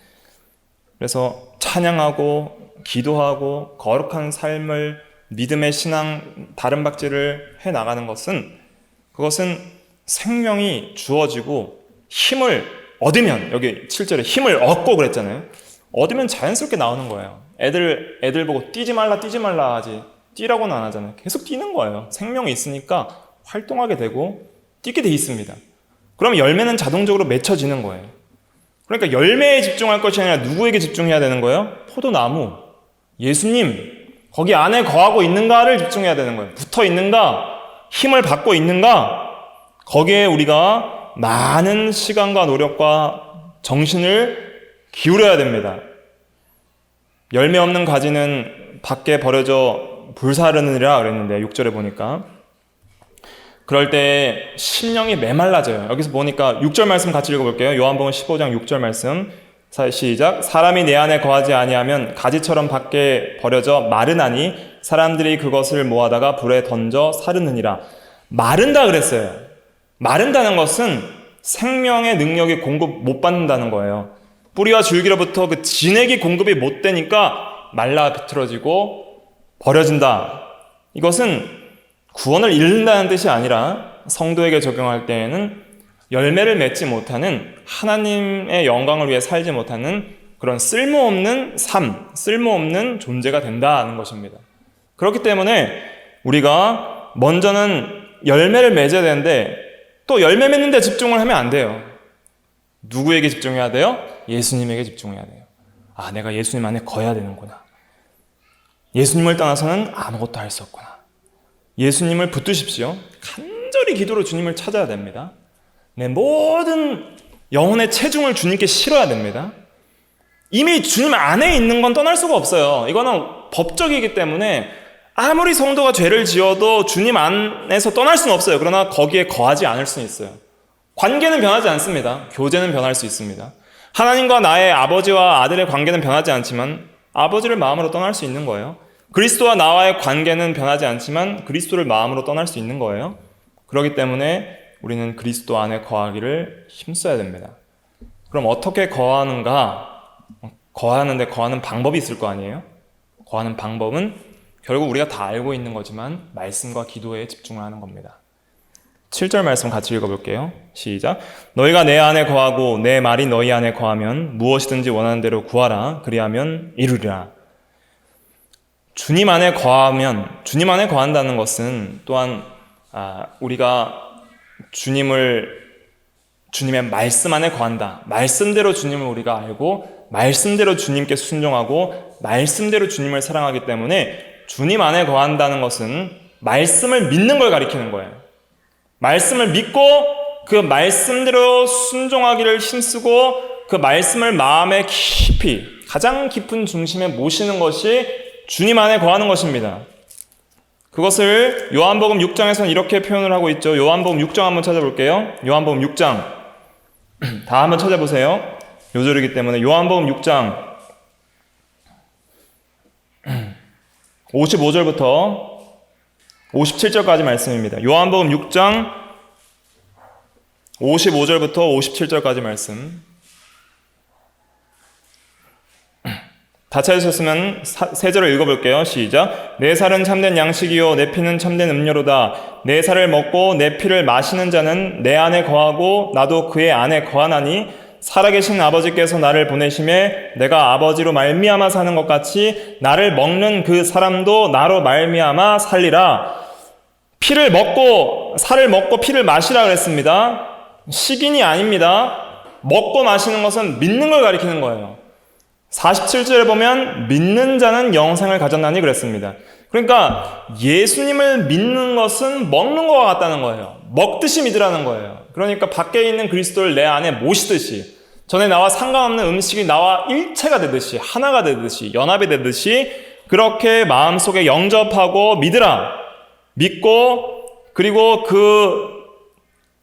그래서 찬양하고 기도하고 거룩한 삶을, 믿음의 신앙 다른 박질을 해나가는 것은, 그것은 생명이 주어지고 힘을 얻으면, 여기 7절에 힘을 얻고 그랬잖아요. 얻으면 자연스럽게 나오는 거예요. 애들 보고 뛰지 말라 하지 뛰라고는 안 하잖아요. 계속 뛰는 거예요. 생명이 있으니까 활동하게 되고 뛰게 돼 있습니다. 그럼 열매는 자동적으로 맺혀지는 거예요. 그러니까 열매에 집중할 것이 아니라 누구에게 집중해야 되는 거예요? 포도나무, 예수님, 거기 안에 거하고 있는가를 집중해야 되는 거예요. 붙어 있는가? 힘을 받고 있는가? 거기에 우리가 많은 시간과 노력과 정신을 기울여야 됩니다. 열매 없는 가지는 밖에 버려져 불사르느니라 그랬는데 6절에 보니까 그럴 때 심령이 메말라져요. 여기서 보니까 6절 말씀 같이 읽어볼게요. 요한복음 15장 6절 말씀 시작. 사람이 내 안에 거하지 아니하면 가지처럼 밖에 버려져 마르나니 사람들이 그것을 모아다가 불에 던져 사르느니라. 마른다 그랬어요. 마른다는 것은 생명의 능력이 공급 못 받는다는 거예요. 뿌리와 줄기로부터 그 진액이 공급이 못 되니까 말라 비틀어지고 버려진다. 이것은 구원을 잃는다는 뜻이 아니라 성도에게 적용할 때에는 열매를 맺지 못하는, 하나님의 영광을 위해 살지 못하는 그런 쓸모없는 삶, 쓸모없는 존재가 된다는 것입니다. 그렇기 때문에 우리가 먼저는 열매를 맺어야 되는데 또 열매 맺는 데 집중을 하면 안 돼요. 누구에게 집중해야 돼요? 예수님에게 집중해야 돼요. 아, 내가 예수님 안에 거해야 되는구나. 예수님을 떠나서는 아무것도 할 수 없구나. 예수님을 붙드십시오. 간절히 기도로 주님을 찾아야 됩니다. 내 모든 영혼의 체중을 주님께 실어야 됩니다. 이미 주님 안에 있는 건 떠날 수가 없어요. 이거는 법적이기 때문에 아무리 성도가 죄를 지어도 주님 안에서 떠날 수는 없어요. 그러나 거기에 거하지 않을 수는 있어요. 관계는 변하지 않습니다. 교제는 변할 수 있습니다. 하나님과 나의 아버지와 아들의 관계는 변하지 않지만 아버지를 마음으로 떠날 수 있는 거예요. 그리스도와 나와의 관계는 변하지 않지만 그리스도를 마음으로 떠날 수 있는 거예요. 그렇기 때문에 우리는 그리스도 안에 거하기를 힘써야 됩니다. 그럼 어떻게 거하는가? 거하는데 거하는 방법이 있을 거 아니에요? 거하는 방법은 결국 우리가 다 알고 있는 거지만 말씀과 기도에 집중을 하는 겁니다. 7절 말씀 같이 읽어볼게요. 시작. 너희가 내 안에 거하고 내 말이 너희 안에 거하면 무엇이든지 원하는 대로 구하라. 그리하면 이루리라. 주님 안에 거하면, 주님 안에 거한다는 것은 또한 우리가 주님의 말씀 안에 거한다. 말씀대로 주님을 우리가 알고 말씀대로 주님께 순종하고 말씀대로 주님을 사랑하기 때문에 주님 안에 거한다는 것은 말씀을 믿는 걸 가리키는 거예요. 말씀을 믿고 그 말씀대로 순종하기를 힘쓰고 그 말씀을 마음에 깊이, 가장 깊은 중심에 모시는 것이 주님 안에 거하는 것입니다. 그것을 요한복음 6장에서는 이렇게 표현을 하고 있죠. 요한복음 6장 한번 찾아볼게요. 요한복음 6장 다 한번 찾아보세요. 요절이기 때문에 요한복음 6장 55절부터 57절까지 말씀입니다. 요한복음 6장 55절부터 57절까지 말씀. 다 찾으셨으면 세 절을 읽어볼게요. 시작. 내 살은 참된 양식이요 내 피는 참된 음료로다. 내 살을 먹고 내 피를 마시는 자는 내 안에 거하고 나도 그의 안에 거하나니 살아계신 아버지께서 나를 보내심에 내가 아버지로 말미암아 사는 것 같이 나를 먹는 그 사람도 나로 말미암아 살리라. 피를 먹고 살을 먹고 피를 마시라 그랬습니다. 식인이 아닙니다. 먹고 마시는 것은 믿는 걸 가리키는 거예요. 47절에 보면 믿는 자는 영생을 가졌나니 그랬습니다. 그러니까 예수님을 믿는 것은 먹는 것과 같다는 거예요. 먹듯이 믿으라는 거예요. 그러니까 밖에 있는 그리스도를 내 안에 모시듯이, 전에 나와 상관없는 음식이 나와 일체가 되듯이, 하나가 되듯이, 연합이 되듯이 그렇게 마음속에 영접하고 믿으라. 믿고 그리고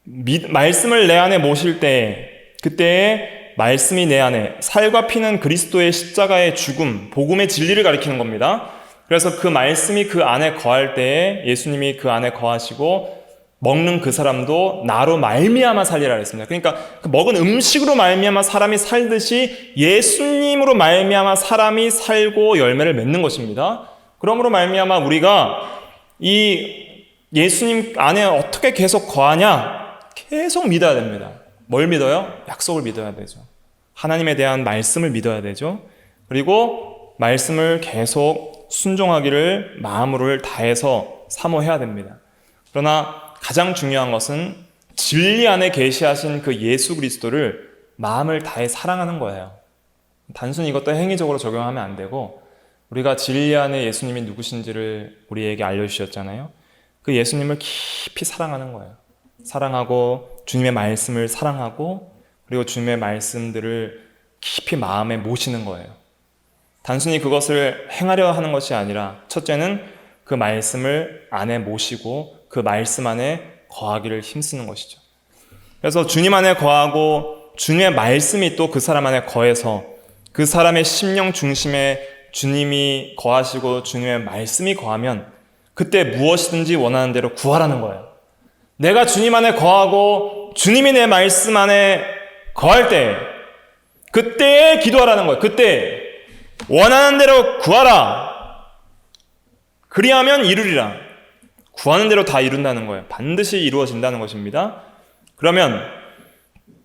말씀을 내 안에 모실 때, 그때에 말씀이 내 안에, 살과 피는 그리스도의 십자가의 죽음, 복음의 진리를 가리키는 겁니다. 그래서 그 말씀이 그 안에 거할 때에 예수님이 그 안에 거하시고 먹는 그 사람도 나로 말미암아 살리라 했습니다. 그러니까 그 먹은 음식으로 말미암아 사람이 살듯이 예수님으로 말미암아 사람이 살고 열매를 맺는 것입니다. 그러므로 말미암아 우리가 이 예수님 안에 어떻게 계속 거하냐? 계속 믿어야 됩니다. 뭘 믿어요? 약속을 믿어야 되죠. 하나님에 대한 말씀을 믿어야 되죠. 그리고 말씀을 계속 순종하기를 마음을 다해서 사모해야 됩니다. 그러나 가장 중요한 것은 진리 안에 계시하신 그 예수 그리스도를 마음을 다해 사랑하는 거예요. 단순히 이것도 행위적으로 적용하면 안 되고, 우리가 진리 안에 예수님이 누구신지를 우리에게 알려주셨잖아요. 그 예수님을 깊이 사랑하는 거예요. 사랑하고 주님의 말씀을 사랑하고 그리고 주님의 말씀들을 깊이 마음에 모시는 거예요. 단순히 그것을 행하려 하는 것이 아니라, 첫째는 그 말씀을 안에 모시고 그 말씀 안에 거하기를 힘쓰는 것이죠. 그래서 주님 안에 거하고 주님의 말씀이 또 그 사람 안에 거해서 그 사람의 심령 중심에 주님이 거하시고 주님의 말씀이 거하면 그때 무엇이든지 원하는 대로 구하라는 거예요. 내가 주님 안에 거하고 주님이 내 말씀 안에 거할 때, 그때에 기도하라는 거예요. 그때 원하는 대로 구하라. 그리하면 이루리라. 구하는 대로 다 이룬다는 거예요. 반드시 이루어진다는 것입니다. 그러면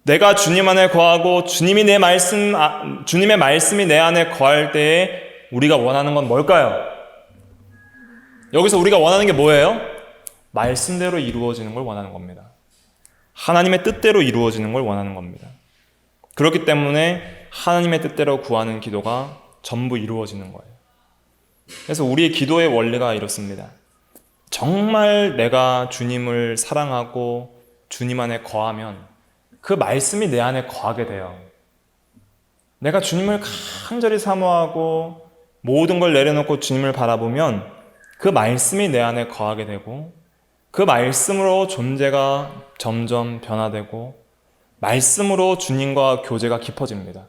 내가 주님 안에 거하고 주님의 말씀이 내 안에 거할 때에 우리가 원하는 건 뭘까요? 여기서 우리가 원하는 게 뭐예요? 말씀대로 이루어지는 걸 원하는 겁니다. 하나님의 뜻대로 이루어지는 걸 원하는 겁니다. 그렇기 때문에 하나님의 뜻대로 구하는 기도가 전부 이루어지는 거예요. 그래서 우리의 기도의 원리가 이렇습니다. 정말 내가 주님을 사랑하고 주님 안에 거하면 그 말씀이 내 안에 거하게 돼요. 내가 주님을 간절히 사모하고 모든 걸 내려놓고 주님을 바라보면 그 말씀이 내 안에 거하게 되고, 그 말씀으로 존재가 점점 변화되고 말씀으로 주님과 교제가 깊어집니다.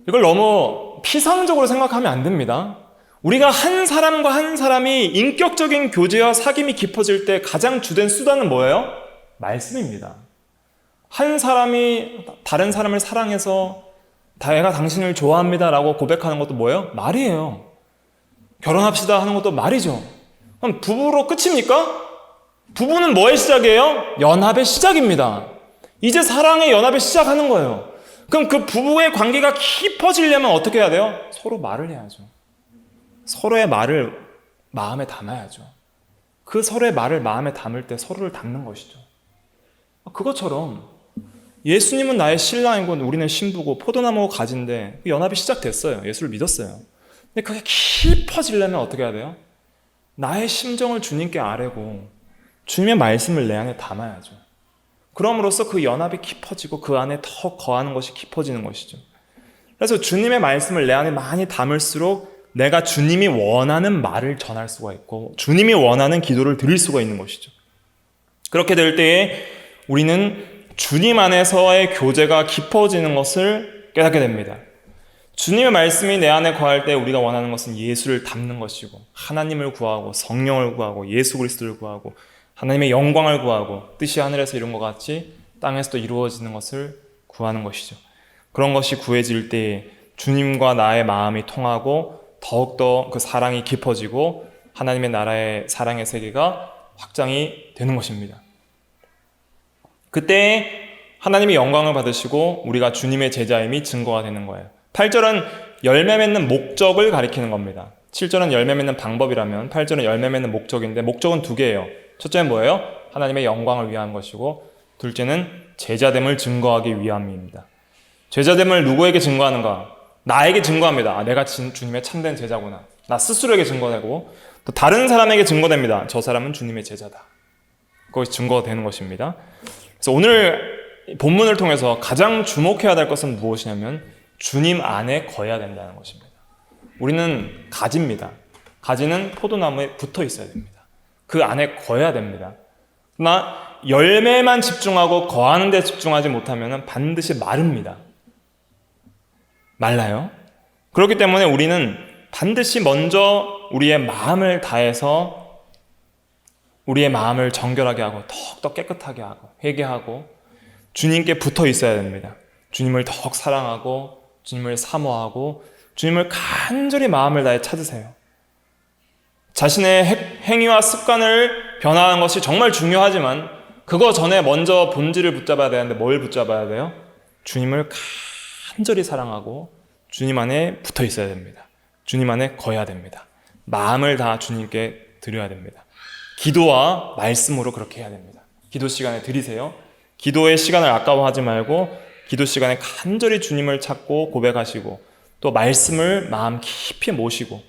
이걸 너무 피상적으로 생각하면 안 됩니다. 우리가 한 사람과 한 사람이 인격적인 교제와 사귐이 깊어질 때 가장 주된 수단은 뭐예요? 말씀입니다. 한 사람이 다른 사람을 사랑해서 내가 당신을 좋아합니다 라고 고백하는 것도 뭐예요? 말이에요. 결혼합시다 하는 것도 말이죠. 그럼 부부로 끝입니까? 부부는 뭐의 시작이에요? 연합의 시작입니다. 이제 사랑의 연합의 시작하는 거예요. 그럼 그 부부의 관계가 깊어지려면 어떻게 해야 돼요? 서로 말을 해야죠. 서로의 말을 마음에 담아야죠. 그 서로의 말을 마음에 담을 때 서로를 닮는 것이죠. 그것처럼 예수님은 나의 신랑이고 우리는 신부고 포도나무가 가지인데 연합이 시작됐어요. 예수를 믿었어요. 근데 그게 깊어지려면 어떻게 해야 돼요? 나의 심정을 주님께 아뢰고 주님의 말씀을 내 안에 담아야죠. 그럼으로써 그 연합이 깊어지고 그 안에 더 거하는 것이 깊어지는 것이죠. 그래서 주님의 말씀을 내 안에 많이 담을수록 내가 주님이 원하는 말을 전할 수가 있고 주님이 원하는 기도를 드릴 수가 있는 것이죠. 그렇게 될 때에 우리는 주님 안에서의 교제가 깊어지는 것을 깨닫게 됩니다. 주님의 말씀이 내 안에 거할 때 우리가 원하는 것은 예수를 닮는 것이고 하나님을 구하고 성령을 구하고 예수 그리스도를 구하고 하나님의 영광을 구하고 뜻이 하늘에서 이룬 것 같이 땅에서도 이루어지는 것을 구하는 것이죠. 그런 것이 구해질 때에 주님과 나의 마음이 통하고 더욱더 그 사랑이 깊어지고 하나님의 나라의 사랑의 세계가 확장이 되는 것입니다. 그때 하나님이 영광을 받으시고 우리가 주님의 제자임이 증거가 되는 거예요. 8절은 열매 맺는 목적을 가리키는 겁니다. 7절은 열매 맺는 방법이라면 8절은 열매 맺는 목적인데 목적은 두 개예요. 첫째는 뭐예요? 하나님의 영광을 위한 것이고 둘째는 제자됨을 증거하기 위함입니다. 제자됨을 누구에게 증거하는가? 나에게 증거합니다. 내가 주님의 참된 제자구나. 나 스스로에게 증거되고 또 다른 사람에게 증거됩니다. 저 사람은 주님의 제자다. 그것이 증거되는 것입니다. 그래서 오늘 본문을 통해서 가장 주목해야 될 것은 무엇이냐면 주님 안에 거해야 된다는 것입니다. 우리는 가지입니다. 가지는 포도나무에 붙어 있어야 됩니다. 그 안에 거해야 됩니다. 그러나 열매만 집중하고 거하는 데 집중하지 못하면 반드시 마릅니다. 말라요. 그렇기 때문에 우리는 반드시 먼저 우리의 마음을 다해서 우리의 마음을 정결하게 하고 더욱더 깨끗하게 하고 회개하고 주님께 붙어 있어야 됩니다. 주님을 더욱 사랑하고 주님을 사모하고 주님을 간절히 마음을 다해 찾으세요. 자신의 행위와 습관을 변화하는 것이 정말 중요하지만 그거 전에 먼저 본질을 붙잡아야 되는데 뭘 붙잡아야 돼요? 주님을 간절히 사랑하고 주님 안에 붙어 있어야 됩니다. 주님 안에 거해야 됩니다. 마음을 다 주님께 드려야 됩니다. 기도와 말씀으로 그렇게 해야 됩니다. 기도 시간에 드리세요. 기도의 시간을 아까워하지 말고 기도 시간에 간절히 주님을 찾고 고백하시고 또 말씀을 마음 깊이 모시고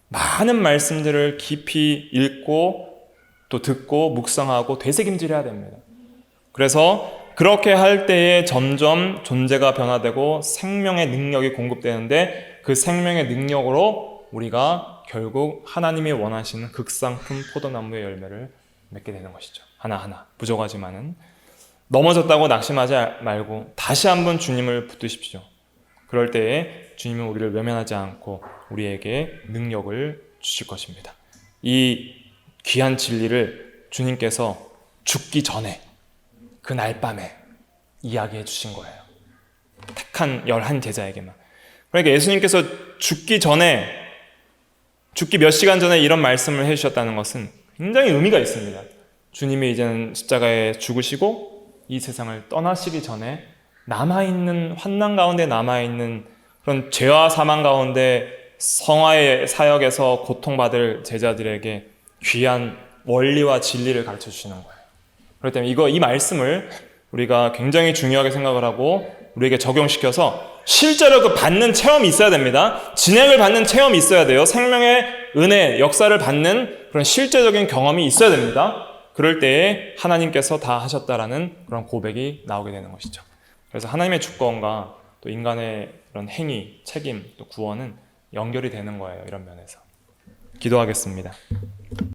많은 말씀들을 깊이 읽고 또 듣고 묵상하고 되새김질해야 됩니다. 그래서 그렇게 할 때에 점점 존재가 변화되고 생명의 능력이 공급되는데 그 생명의 능력으로 우리가 결국 하나님이 원하시는 극상품 포도나무의 열매를 맺게 되는 것이죠. 하나하나 부족하지만은 넘어졌다고 낙심하지 말고 다시 한번 주님을 붙드십시오. 그럴 때에 주님은 우리를 외면하지 않고 우리에게 능력을 주실 것입니다. 이 귀한 진리를 주님께서 죽기 전에 그 날 밤에 이야기해 주신 거예요. 택한 11 제자에게만. 그러니까 예수님께서 죽기 몇 시간 전에 이런 말씀을 해주셨다는 것은 굉장히 의미가 있습니다. 주님이 이제는 십자가에 죽으시고 이 세상을 떠나시기 전에 남아있는 환난 가운데 남아있는 그런 죄와 사망 가운데 성화의 사역에서 고통받을 제자들에게 귀한 원리와 진리를 가르쳐 주시는 거예요. 그렇기 때문에 이 말씀을 우리가 굉장히 중요하게 생각을 하고 우리에게 적용시켜서 실제로 그 받는 체험이 있어야 됩니다. 진행을 받는 체험이 있어야 돼요. 생명의 은혜, 역사를 받는 그런 실제적인 경험이 있어야 됩니다. 그럴 때에 하나님께서 다 하셨다라는 그런 고백이 나오게 되는 것이죠. 그래서 하나님의 주권과 또 인간의 그런 행위, 책임, 또 구원은 연결이 되는 거예요. 이런 면에서. 기도하겠습니다.